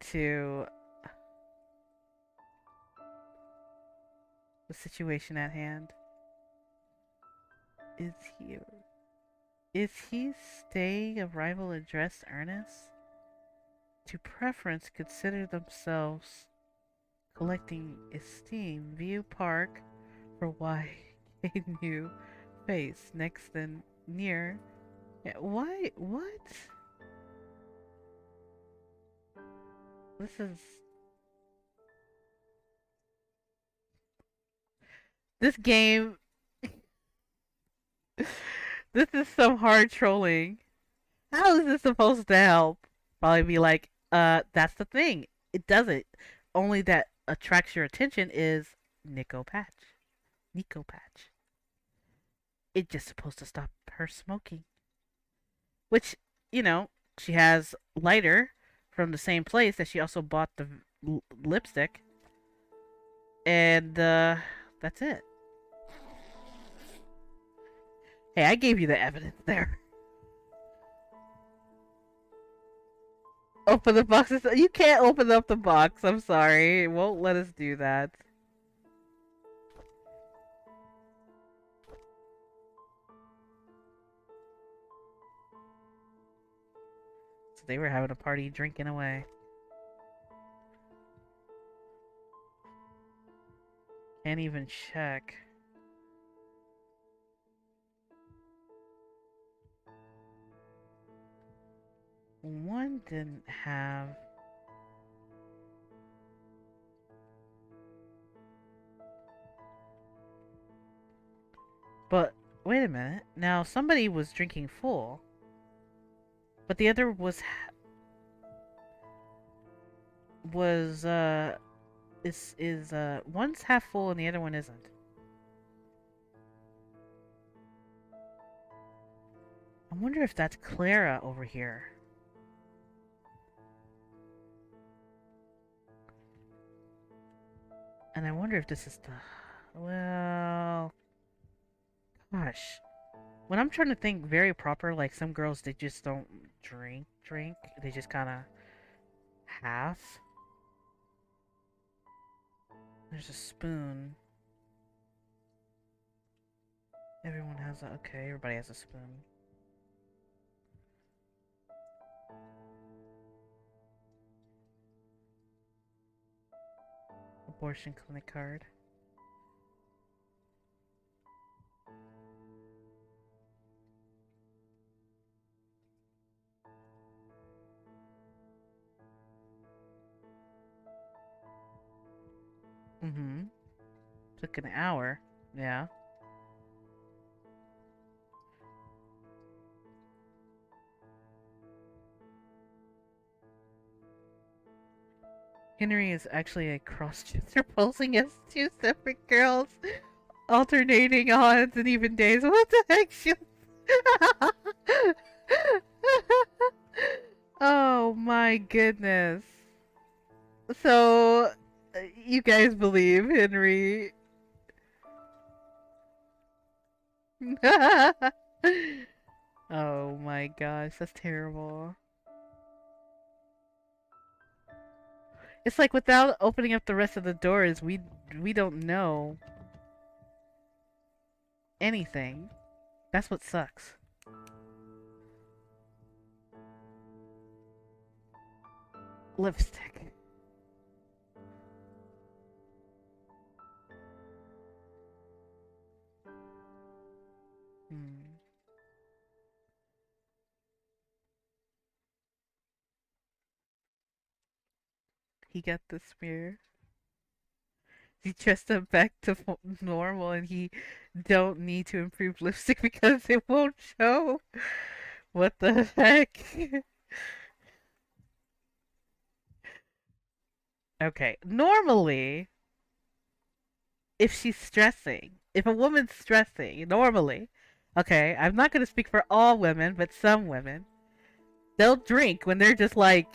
to the situation at hand? Is he is he staying arrival address earnest? To preference consider themselves collecting esteem. View park for why a new face next and near. Why what? This is this game. This is some hard trolling. How is this supposed to help? Probably be like, that's the thing. It doesn't. Only that attracts your attention is Nico Patch. Nico Patch. It's just supposed to stop her smoking. Which, you know, she has lighter from the same place that she also bought the lipstick. And, that's it. Hey, I gave you the evidence there. Open the boxes. You can't open up the box. I'm sorry. It won't let us do that. So they were having a party drinking away. Can't even check. one didn't have. But wait a minute. Now somebody was drinking full, but the other was is one's half full and the other one isn't. I wonder if that's Clara over here. And I wonder if this is the. Well. Gosh. When I'm trying to think very proper, like some girls, they just don't drink. They just kind of half. There's a spoon. Everyone has a. Okay, everybody has a spoon. Abortion clinic card. Mm-hmm. Took an hour. Yeah. Henry is actually a cross-dresser posing as two separate girls, alternating odds and even days. What the heck? Oh my goodness. So, you guys believe Henry? Oh my gosh, that's terrible. It's like without opening up the rest of the doors, we don't know anything. That's what sucks. Lipstick. Hmm. He got the smear. He dressed up back to normal, and he don't need to improve lipstick because it won't show. What the heck? Okay, normally, if she's stressing, if a woman's stressing, normally, okay, I'm not gonna speak for all women, but some women, they'll drink when they're just like,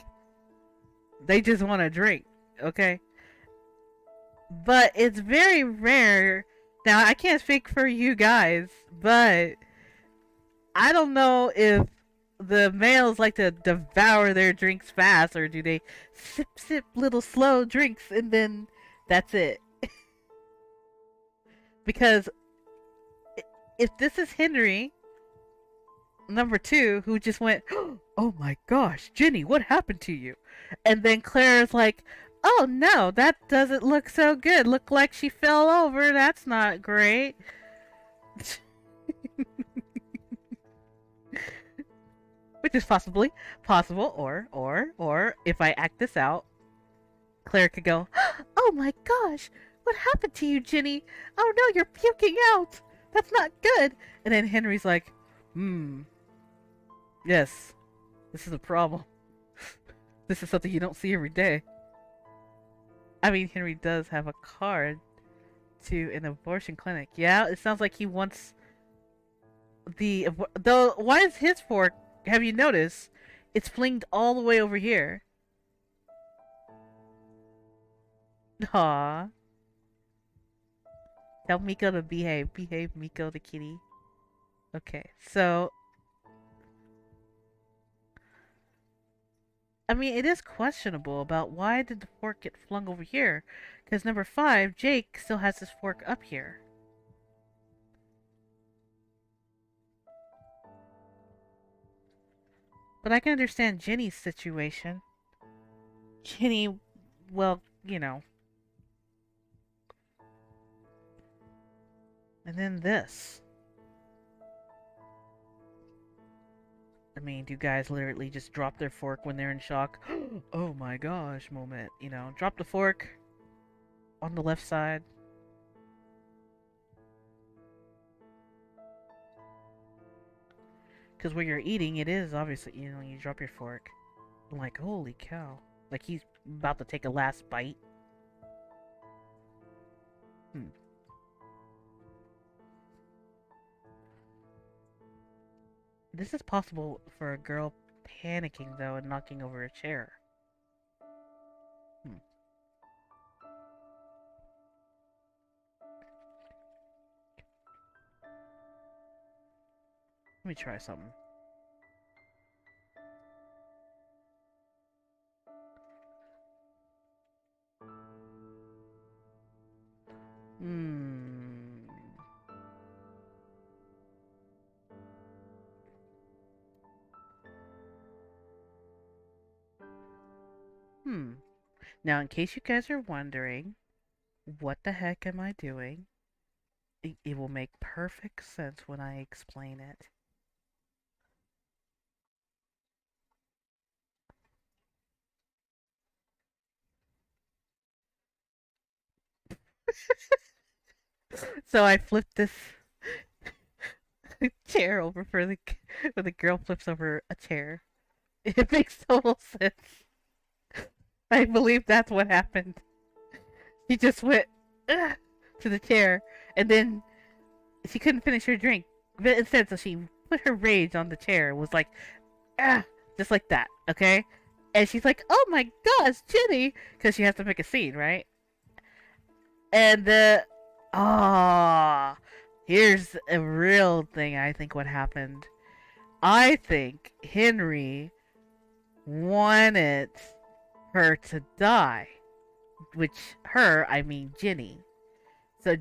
they just want to drink, okay? But it's very rare. Now, I can't speak for you guys, but I don't know if the males like to devour their drinks fast, or do they sip little slow drinks and then that's it. Because if this is Henry number two, who just went, "Oh my gosh, Jenny, what happened to you?" And then Claire's like, "Oh no, that doesn't look so good. Look like she fell over. That's not great." Which is possibly possible, or if I act this out, Claire could go, "Oh my gosh, what happened to you, Jenny? Oh no, you're puking out. That's not good." And then Henry's like, yes, this is a problem. This is something you don't see every day." I mean, Henry does have a card to an abortion clinic. Yeah, it sounds like he wants though. Why is his fork? Have you noticed? It's flinged all the way over here. Aw. Tell Miko to behave. Behave, Miko the kitty. Okay, so I mean, it is questionable about why did the fork get flung over here? Because number 5, Jake, still has his fork up here. But I can understand Jenny's situation. Jenny, well, you know. And then this. mean, do guys literally just drop their fork when they're in shock? Oh my gosh, moment. You know, drop the fork on the left side. Because when you're eating, it is obviously, you know, you drop your fork. I'm like, holy cow. Like he's about to take a last bite. Hmm. This is possible for a girl panicking, though, and knocking over a chair. Hmm. Let me try something. Hmm. Hmm. Now, in case you guys are wondering, what the heck am I doing? It will make perfect sense when I explain it. So I flipped this chair over for the when the girl flips over a chair. It makes total sense. I believe that's what happened. She just went "Ugh," to the chair, and then she couldn't finish her drink. But instead, so she put her rage on the chair. It was like, ah, just like that, okay? And she's like, oh my gosh, Jenny, because she has to make a scene, right? And ah, here's a real thing. I think what happened. I think Henry wanted her to die, which her, I mean Jenny. So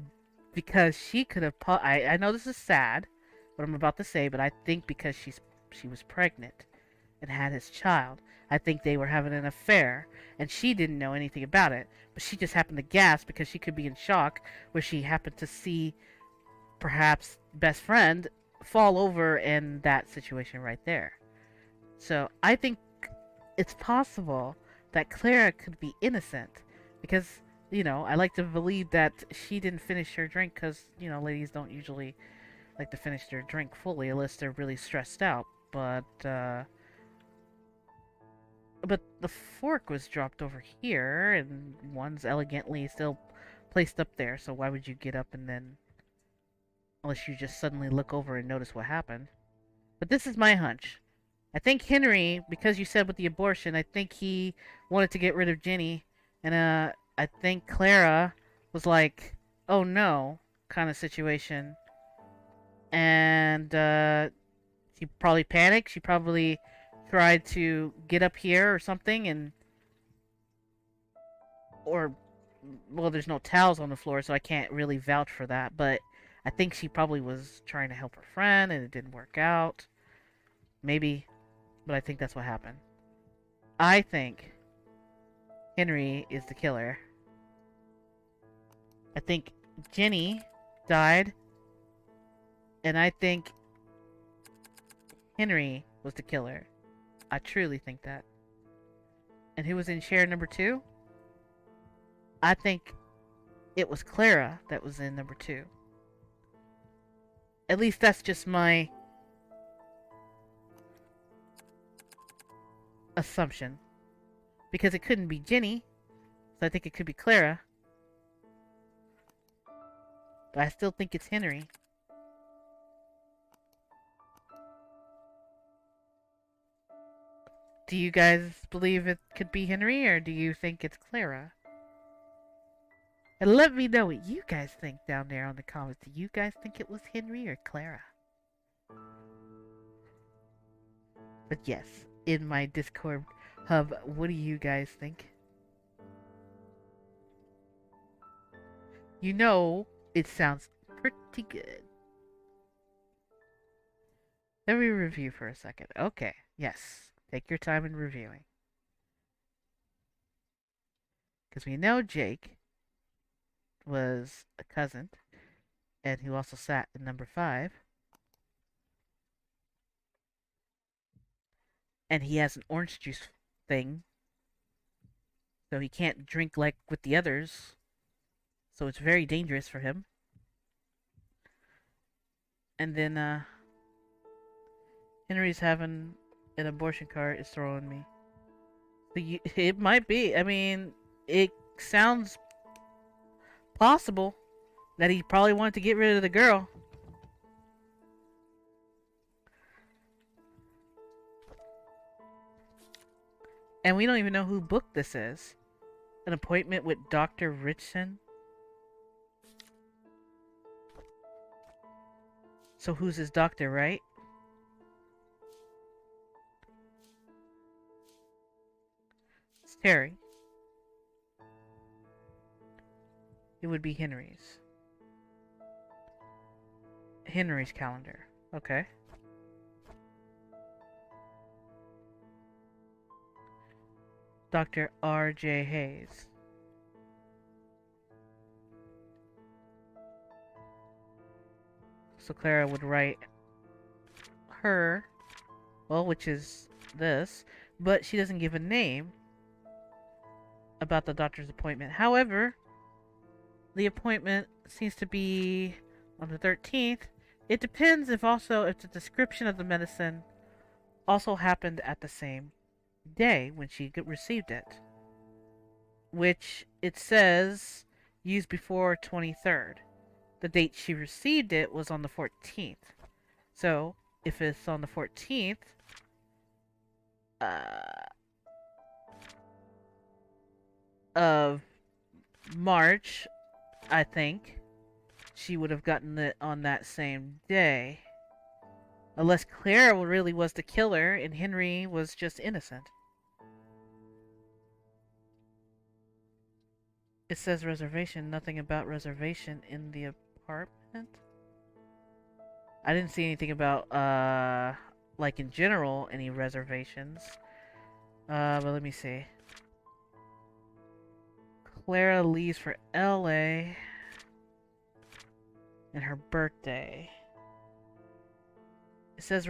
because she could have, I know this is sad, what I'm about to say, but I think because she was pregnant and had his child, I think they were having an affair, and she didn't know anything about it, but she just happened to gasp because she could be in shock, where she happened to see perhaps best friend fall over in that situation right there. So I think it's possible that Clara could be innocent because, you know, I like to believe that she didn't finish her drink because, you know, ladies don't usually like to finish their drink fully unless they're really stressed out. But the fork was dropped over here, and one's elegantly still placed up there. So why would you get up and then, unless you just suddenly look over and notice what happened? But this is my hunch. I think Henry, because you said with the abortion, I think he wanted to get rid of Ginny, and I think Clara was like, "Oh no," kind of situation, and she probably panicked. She probably tried to get up here or something, and or well, there's no towels on the floor, so I can't really vouch for that. But I think she probably was trying to help her friend, and it didn't work out. Maybe, but I think that's what happened. I think Henry is the killer. I think Jenny died, and I think Henry was the killer. I truly think that. And who was in chair number two? I think it was Clara that was in number two. At least that's just my assumption. Because it couldn't be Jenny, so I think it could be Clara. But I still think it's Henry. Do you guys believe it could be Henry, or do you think it's Clara? And let me know what you guys think down there on the comments. Do you guys think it was Henry or Clara? But yes, in my Discord hub, what do you guys think? You know, it sounds pretty good. Let me review for a second. Okay, yes, take your time in reviewing. Because we know Jake was a cousin, and who also sat in number 5. and he has an orange juice thing, so he can't drink like with the others. So it's very dangerous for him. And then Henry's having an abortion cart is throwing me. It might be. I mean, it sounds possible that he probably wanted to get rid of the girl. And we don't even know who book this is. An appointment with Dr. Richson. So who's his doctor, right? It's Terry. It would be Henry's. Henry's calendar. Okay. Dr. R.J. Hayes. So Clara would write her, well, which is this, but she doesn't give a name about the doctor's appointment. However, the appointment seems to be on the 13th. It depends if the description of the medicine also happened at the same day when she received it, which it says used before 23rd. The date she received it was on the 14th. So if it's on the 14th, of March, I think she would have gotten it on that same day. Unless Clara really was the killer and Henry was just innocent. It says reservation, nothing about reservation in the apartment. I didn't see anything about, like in general, any reservations. But let me see. Clara leaves for LA and her birthday. It says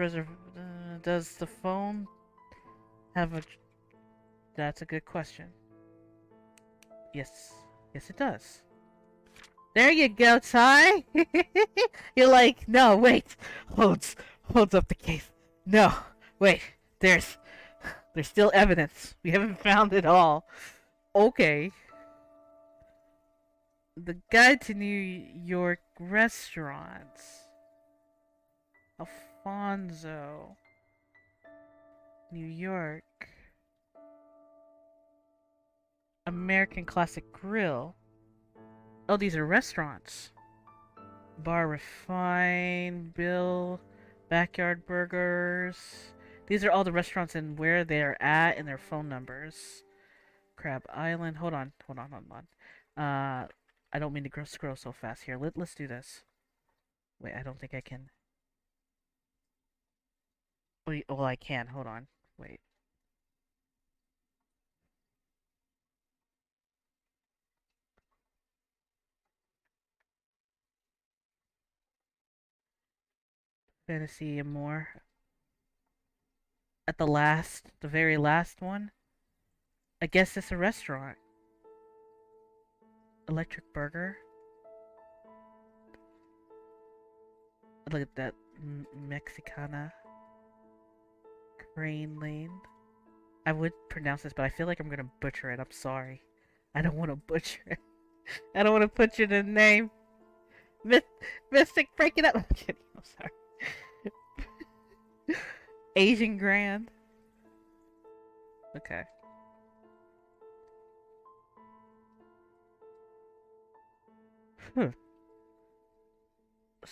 does the phone have a... That's a good question. Yes. Yes, it does. There you go, Ty. You're like, no, wait. Holds up the case. No, wait. There's still evidence. We haven't found it all. Okay. The Guide to New York Restaurants. Alfonso. New York. American Classic Grill. Oh, these are restaurants. Bar Refine, Bill, Backyard Burgers. These are all the restaurants and where they're at and their phone numbers. Crab Island. Hold on. I don't mean to scroll so fast here. Let's do this. Wait, I don't think I can. Wait, well, I can. Hold on. Wait. Fantasy and more. At the very last one, I guess it's a restaurant. Electric Burger. Look at that. Mexicana. Crane Lane. I would pronounce this, but I feel like I'm gonna butcher it. I'm sorry. I don't want to butcher it. I don't want to butcher the name. Mystic, break it up. I'm kidding. I'm sorry. Asian Grand. Okay.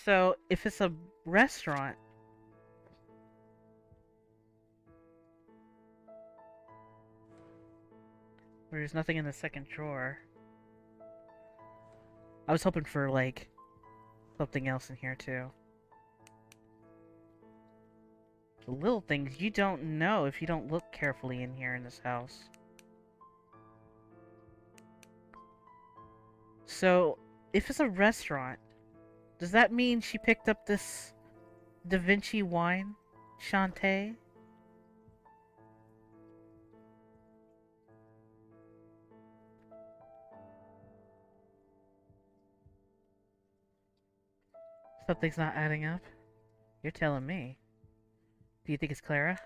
So, if it's a restaurant, there's nothing in the second drawer. I was hoping for, like, something else in here, too. The little things you don't know if you don't look carefully in here in this house. So, if it's a restaurant, does that mean she picked up this Da Vinci wine? Shantae? Something's not adding up. You're telling me. Do you think it's Clara?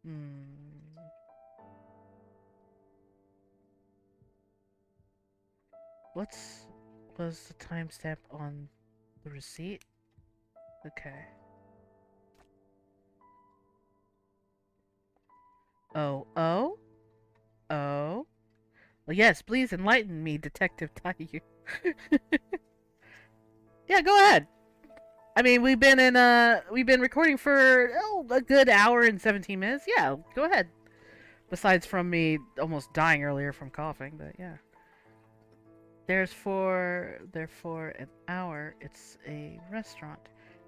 Hmm. What's was the timestamp on the receipt? Okay. Oh, oh, oh. Well, yes, please enlighten me, Detective Tayu. Yeah, go ahead. I mean, we've been recording for a good hour and 17 minutes. Yeah, go ahead. Besides from me almost dying earlier from coughing, but yeah. Therefore an hour it's a restaurant,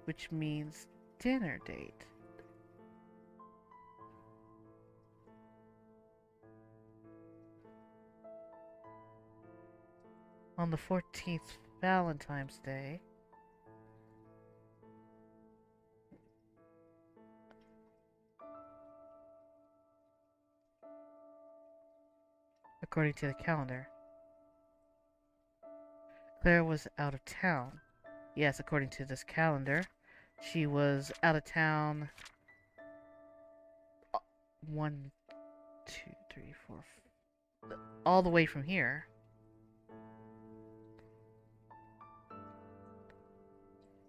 which means dinner date. On the 14th, Valentine's Day. According to the calendar. Claire was out of town. Yes, according to this calendar. She was out of town 1, 2, 3, 4, all the way from here.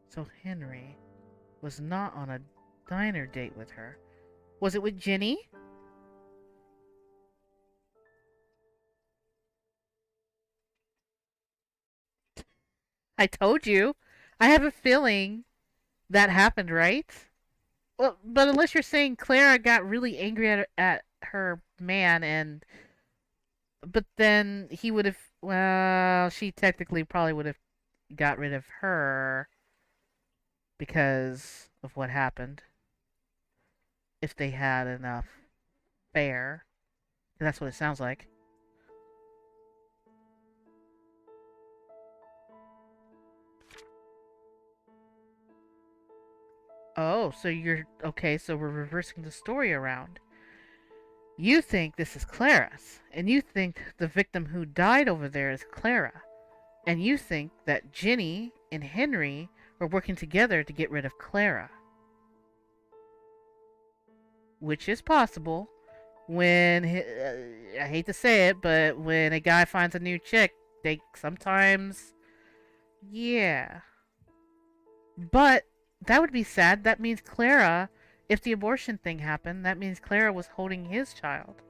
So Henry was not on a diner date with her. Was it with Ginny? I told you. I have a feeling that happened, right? Well, but unless you're saying Clara got really angry at her man and but then he would have well, she technically probably would have got rid of her because of what happened if they had enough fare. That's what it sounds like. Oh, so you're okay, so we're reversing the story around. You think this is Clara's, and you think the victim who died over there is Clara, and you think that Ginny and Henry were working together to get rid of Clara. Which is possible when, I hate to say it, but when a guy finds a new chick, they sometimes, yeah. But that would be sad. That means Clara, if the abortion thing happened, that means Clara was holding his child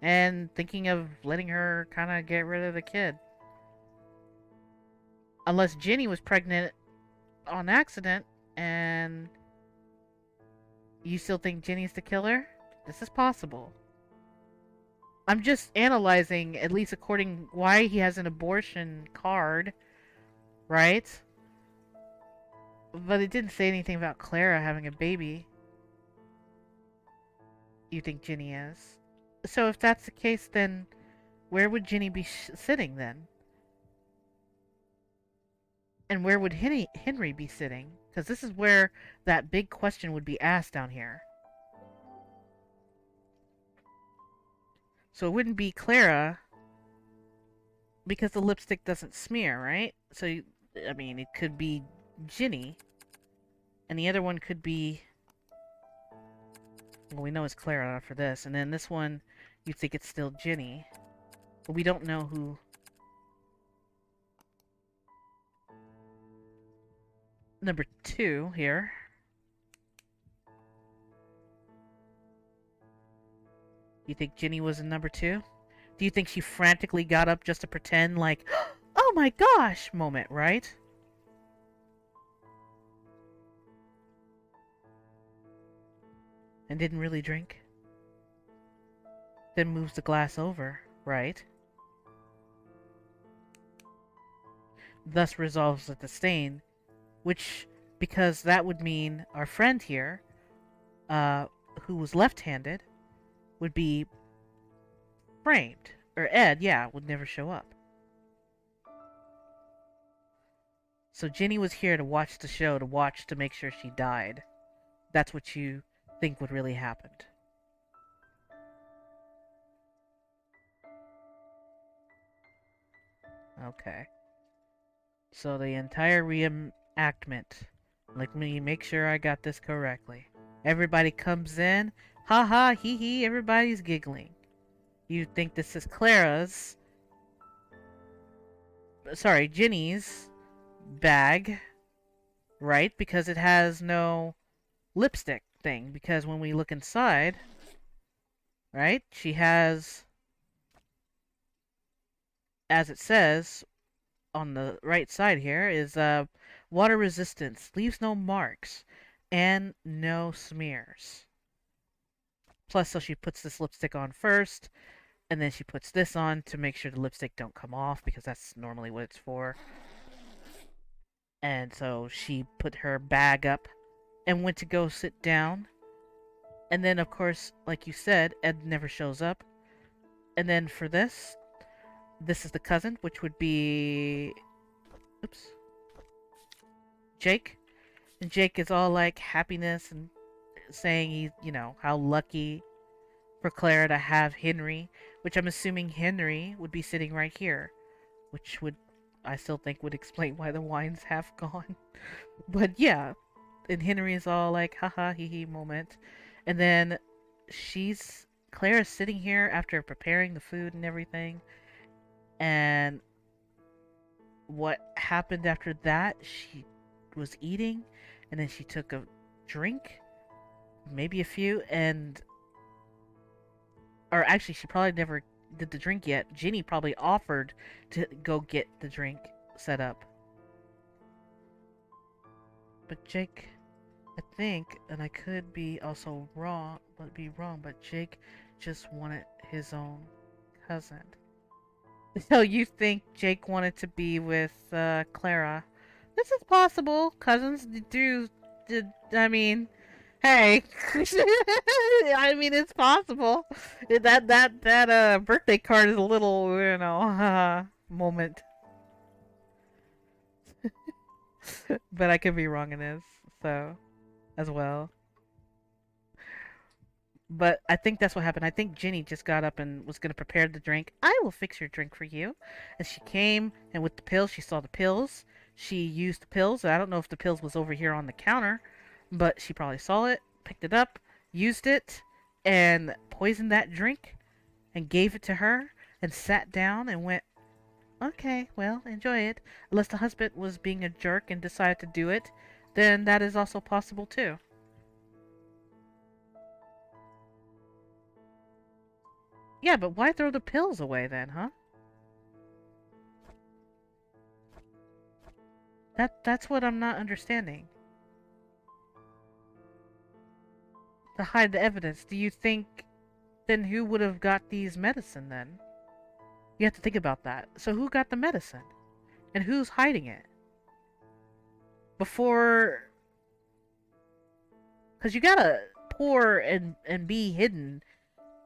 and thinking of letting her kind of get rid of the kid. Unless Ginny was pregnant on accident and you still think Ginny's the killer? This is possible. I'm just analyzing, at least according why he has an abortion card, right? But it didn't say anything about Clara having a baby. You think Ginny is. So if that's the case, then where would Ginny be sitting then? And where would Henry be sitting? Because this is where that big question would be asked down here. So it wouldn't be Clara because the lipstick doesn't smear, right? So, I mean, it could be Ginny. And the other one could be... Well, we know it's Clara for this. And then this one, you think it's still Ginny. But we don't know who... Number 2 here. You think Ginny was in number 2? Do you think she frantically got up just to pretend like, oh my gosh, moment, right? And didn't really drink? Then moves the glass over, right? Thus resolves the stain, which, because that would mean our friend here, who was left-handed, would be framed. Or Ed, yeah, would never show up. So Ginny was here to watch the show, to make sure she died. That's what you think would really happened. Okay. So the entire reenactment. Let me make sure I got this correctly. Everybody comes in. Ha ha, hee hee, everybody's giggling. You think this is Ginny's bag, right? Because it has no lipstick thing. Because when we look inside, right, she has, as it says on the right side here, is water resistance, leaves no marks, and no smears. Plus, so she puts this lipstick on first, and then she puts this on to make sure the lipstick don't come off because that's normally what it's for. And so she put her bag up and went to go sit down. And then, of course, like you said, Ed never shows up. And then for this is the cousin, which would be, oops, Jake. And Jake is all like happiness and saying how lucky for Clara to have Henry, which I'm assuming Henry would be sitting right here, which would, I still think, would explain why the wine's half gone. But yeah, and Henry is all like, haha, hee hee moment. And then Clara's sitting here after preparing the food and everything. And what happened after that, she was eating, and then she took a drink, maybe a few, or actually, she probably never did the drink yet. Ginny probably offered to go get the drink set up. But Jake, I think, and I could be also wrong, but Jake just wanted his own cousin. So you think Jake wanted to be with Clara? This is possible. Cousins do. I mean, hey, I mean it's possible. That birthday card is a little moment, but I could be wrong in this so as well. But I think that's what happened. I think Ginny just got up and was going to prepare the drink. I will fix your drink for you. And she came, and with the pills, she saw the pills. She used the pills. I don't know if the pills was over here on the counter, but she probably saw it, picked it up, used it, and poisoned that drink, and gave it to her, and sat down and went, okay, well, enjoy it. Unless the husband was being a jerk and decided to do it, then that is also possible too. Yeah, but why throw the pills away then, huh? That's what I'm not understanding. To hide the evidence. Do you think then who would have got these medicine then? You have to think about that. So who got the medicine? And who's hiding it? Before, cuz you got to pour and be hidden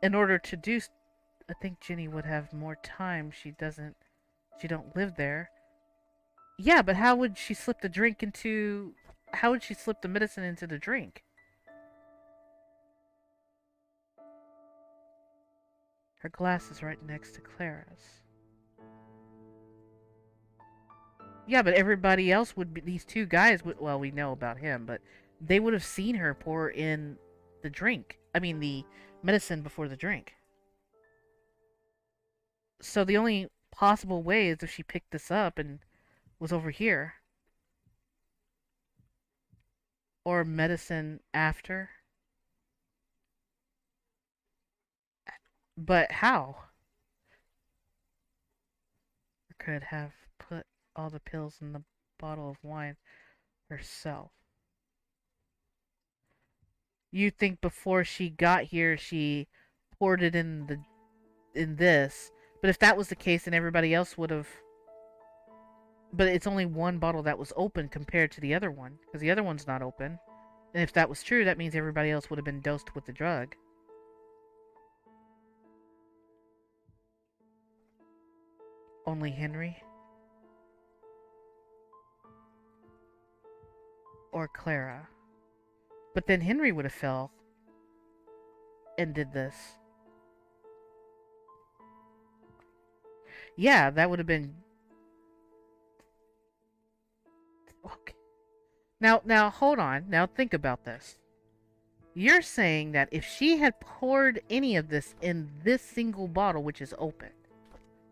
in order to do. I think Ginny would have more time. She don't live there. Yeah, but how would she slip the drink into how would she slip the medicine into the drink? Her glass is right next to Clara's. Yeah, but everybody else would be, these two guys would, well, we know about him, but they would have seen her pour in the drink. I mean, the medicine before the drink. So the only possible way is if she picked this up and was over here. Or medicine after. But how? Could have put all the pills in the bottle of wine herself. You think before she got here she poured it in this. But if that was the case then everybody else would have, but it's only one bottle that was open compared to the other one because the other one's not open. And if that was true, that means everybody else would have been dosed with the drug. Only Henry? Or Clara? But then Henry would have fell and did this. Yeah, that would have been Okay. Now, hold on. Now, think about this. You're saying that if she had poured any of this in this single bottle, which is open,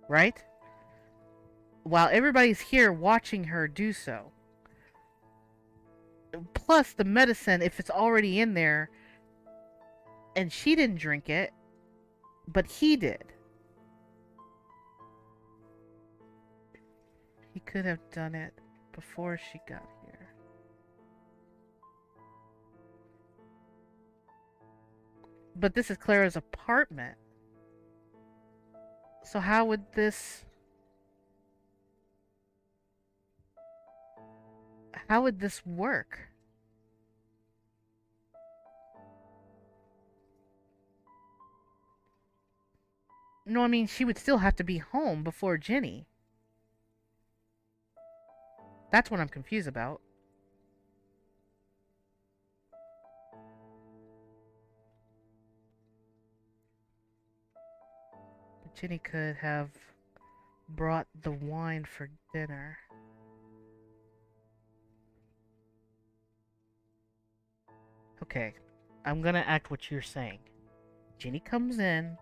right? While everybody's here watching her do so, plus the medicine, if it's already in there, and she didn't drink it, but he did. He could have done it before she got here. But this is Clara's apartment. So how would this... How would this work? No, I mean, she would still have to be home before Ginny. That's what I'm confused about. But Ginny could have brought the wine for dinner. Okay, I'm gonna act what you're saying. Ginny comes in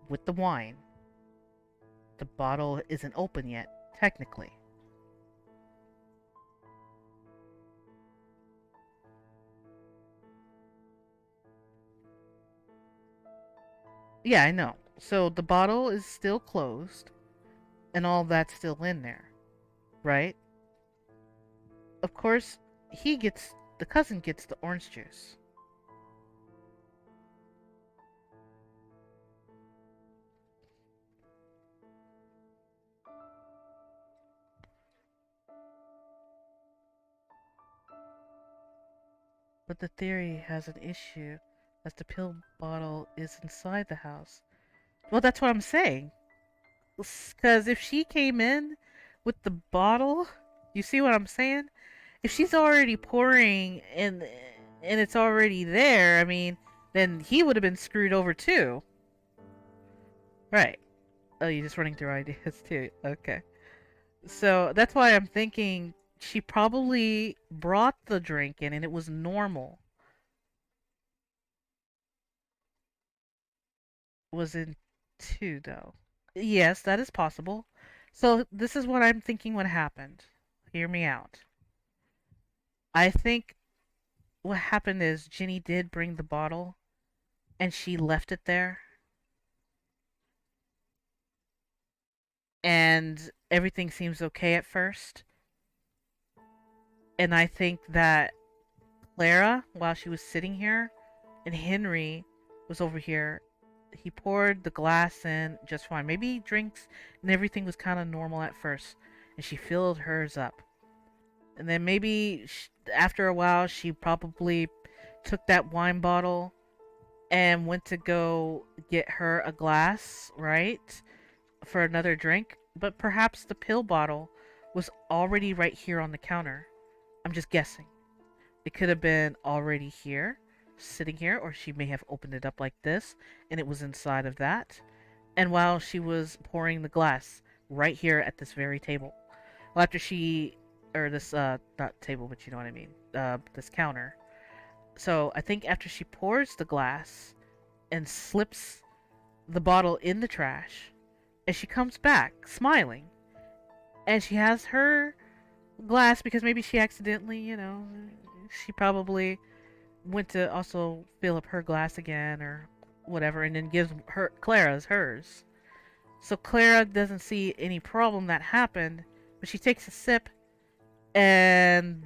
with the wine. The bottle isn't open yet, technically. Yeah, I know. So the bottle is still closed, and all that's still in there, right? Of course, the cousin gets the orange juice. But the theory has an issue, as the pill bottle is inside the house. Well, that's what I'm saying. Because if she came in with the bottle, you see what I'm saying? If she's already pouring and it's already there, I mean, then he would have been screwed over too. Right. Oh, you're just running through ideas too. Okay. So that's why I'm thinking she probably brought the drink in and it was normal. Was in two though. Yes, that is possible. So this is what I'm thinking what happened. Hear me out. I think what happened is Ginny did bring the bottle and she left it there and everything seems okay at first. And I think that Clara, while she was sitting here and Henry was over here, he poured the glass in just fine. Maybe drinks and everything was kind of normal at first, and she filled hers up. And then maybe after a while, she probably took that wine bottle and went to go get her a glass, right? For another drink. But perhaps the pill bottle was already right here on the counter. I'm just guessing. It could have been already here, sitting here, or she may have opened it up like this and it was inside of that. And while she was pouring the glass right here at this very table, well, after she, or this, not table, but you know what I mean, this counter. So I think after she pours the glass and slips the bottle in the trash, and she comes back smiling, and she has her glass because maybe she accidentally, she probably went to also fill up her glass again or whatever, and then gives her Clara's hers. So Clara doesn't see any problem that happened, but she takes a sip, and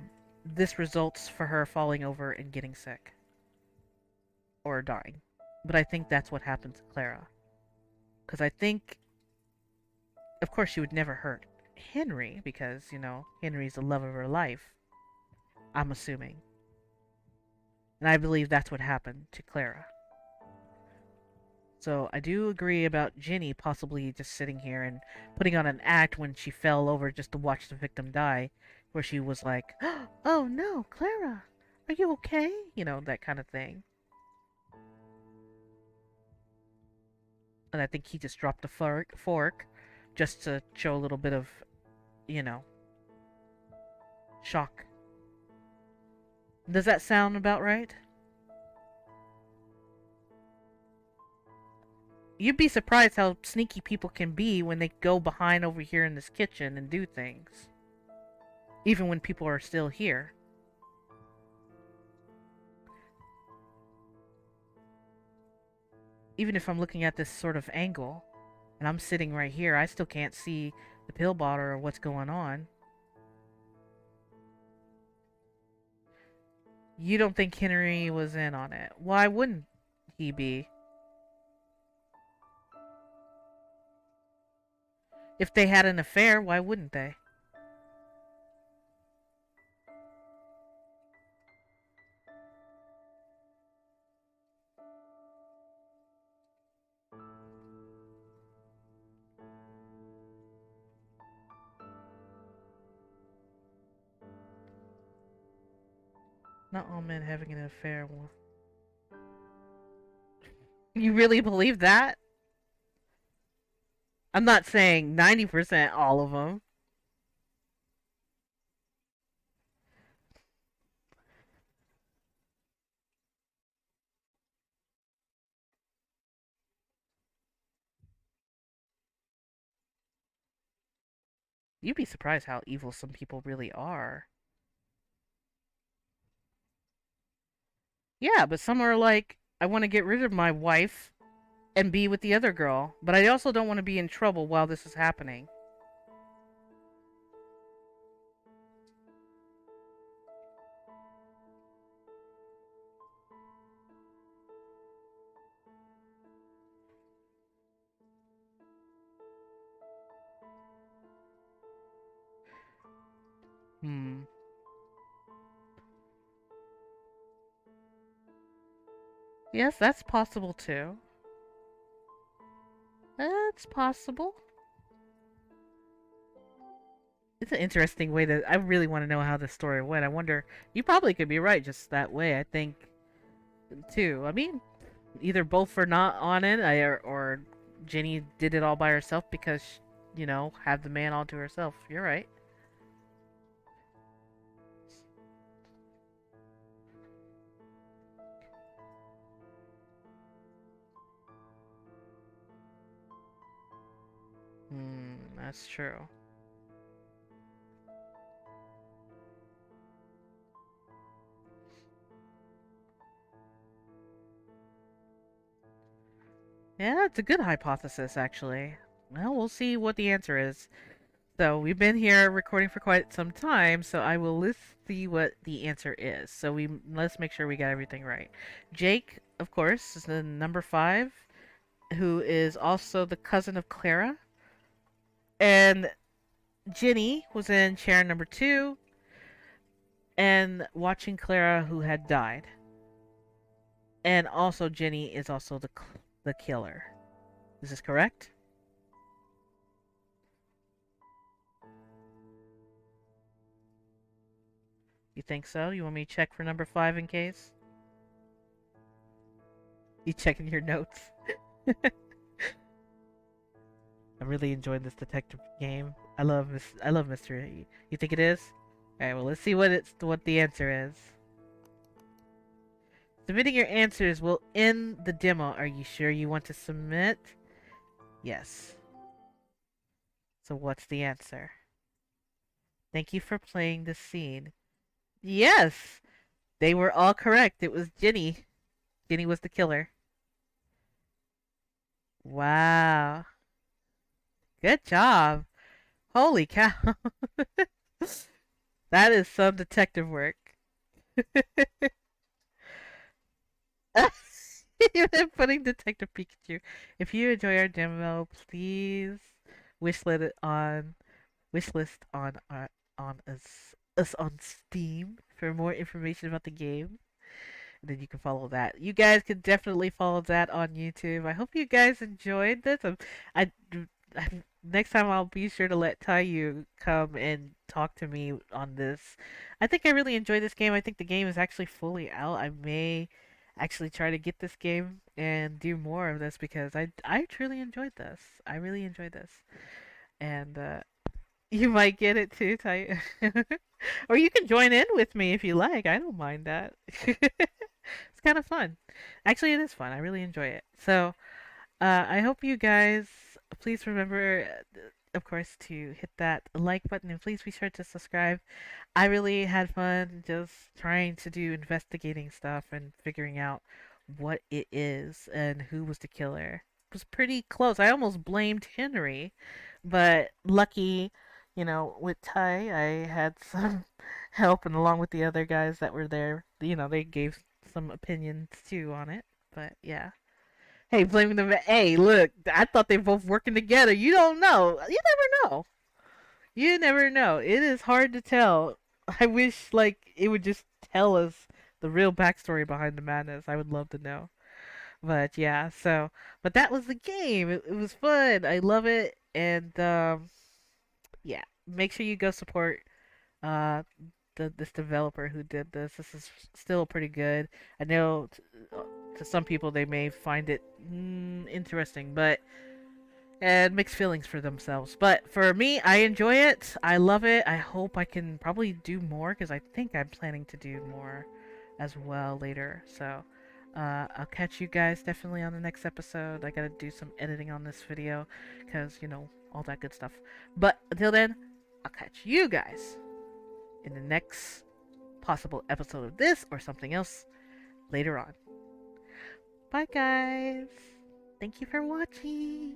this results for her falling over and getting sick or dying. But I think that's what happened to Clara, because I think, of course, she would never hurt Henry because Henry's the love of her life. I'm assuming. And I believe that's what happened to Clara. So I do agree about Ginny possibly just sitting here and putting on an act when she fell over just to watch the victim die, where she was like, "Oh no, Clara, are you okay?" That kind of thing. And I think he just dropped the fork just to show a little bit of, you know, Shock. Does that sound about right? You'd be surprised how sneaky people can be when they go behind over here in this kitchen and do things. Even when people are still here. Even if I'm looking at this sort of angle, and I'm sitting right here, I still can't see the pill bottle or what's going on. You don't think Henry was in on it? Why wouldn't he be? If they had an affair, why wouldn't they? Not all men having an affair. You really believe that? I'm not saying 90% all of them. You'd be surprised how evil some people really are. Yeah, but some are like, I want to get rid of my wife and be with the other girl, but I also don't want to be in trouble while this is happening. Hmm. Yes, that's possible too. That's possible. It's an interesting way to. I really want to know how the story went. I wonder. You probably could be right just that way. I think too. I mean, either both were not on it, or Jenny did it all by herself because, had the man all to herself. You're right. That's true. Yeah, it's a good hypothesis, actually. Well, we'll see what the answer is. So we've been here recording for quite some time, so I will list see what the answer is. So let's make sure we got everything right. Jake, of course, is the number 5, who is also the cousin of Clara, and Ginny was in chair number 2, and watching Clara, who had died, and also Ginny is also the killer. Is this correct? You think so? You want me to check for number 5 in case? You checking your notes? I'm really enjoying this detective game. I love mystery. You think it is? All right. Well, let's see what the answer is. Submitting your answers will end the demo. Are you sure you want to submit? Yes. So what's the answer? Thank you for playing the scene. Yes, they were all correct. It was Ginny. Ginny was the killer. Wow. Good job. Holy cow. That is some detective work. Even putting Detective Pikachu. If you enjoy our demo, please wishlist it on wishlist on us on Steam for more information about the game. And then you can follow that. You guys can definitely follow that on YouTube. I hope you guys enjoyed this. I, I next time I'll be sure to let Tayu come and talk to me on this. I think I really enjoyed this game. I think the game is actually fully out. I may actually try to get this game and do more of this because I truly enjoyed this. I really enjoyed this. And You might get it too, Ty. Or you can join in with me if you like. I don't mind that. It's kind of fun. Actually, it is fun. I really enjoy it. So, I hope you guys please remember, of course, to hit that like button and please be sure to subscribe. I really had fun just trying to do investigating stuff and figuring out what it is and who was the killer. It was pretty close. I almost blamed Henry, but lucky, with Ty, I had some help and along with the other guys that were there, they gave some opinions too on it. But yeah. Hey, blaming them. Hey, look, I thought they both working together. You don't know. You never know. You never know. It is hard to tell. I wish like it would just tell us the real backstory behind the madness. I would love to know. But yeah, but that was the game. It was fun. I love it. And yeah, make sure you go support uh this developer who did this. This is still pretty good. I know to some people they may find it interesting, but and mixed feelings for themselves. But for me, I enjoy it. I love it. I hope I can probably do more because I think I'm planning to do more as well later. So I'll catch you guys definitely on the next episode. I gotta do some editing on this video because, all that good stuff. But until then, I'll catch you guys in the next possible episode of this or something else later on. Bye, guys. Thank you for watching.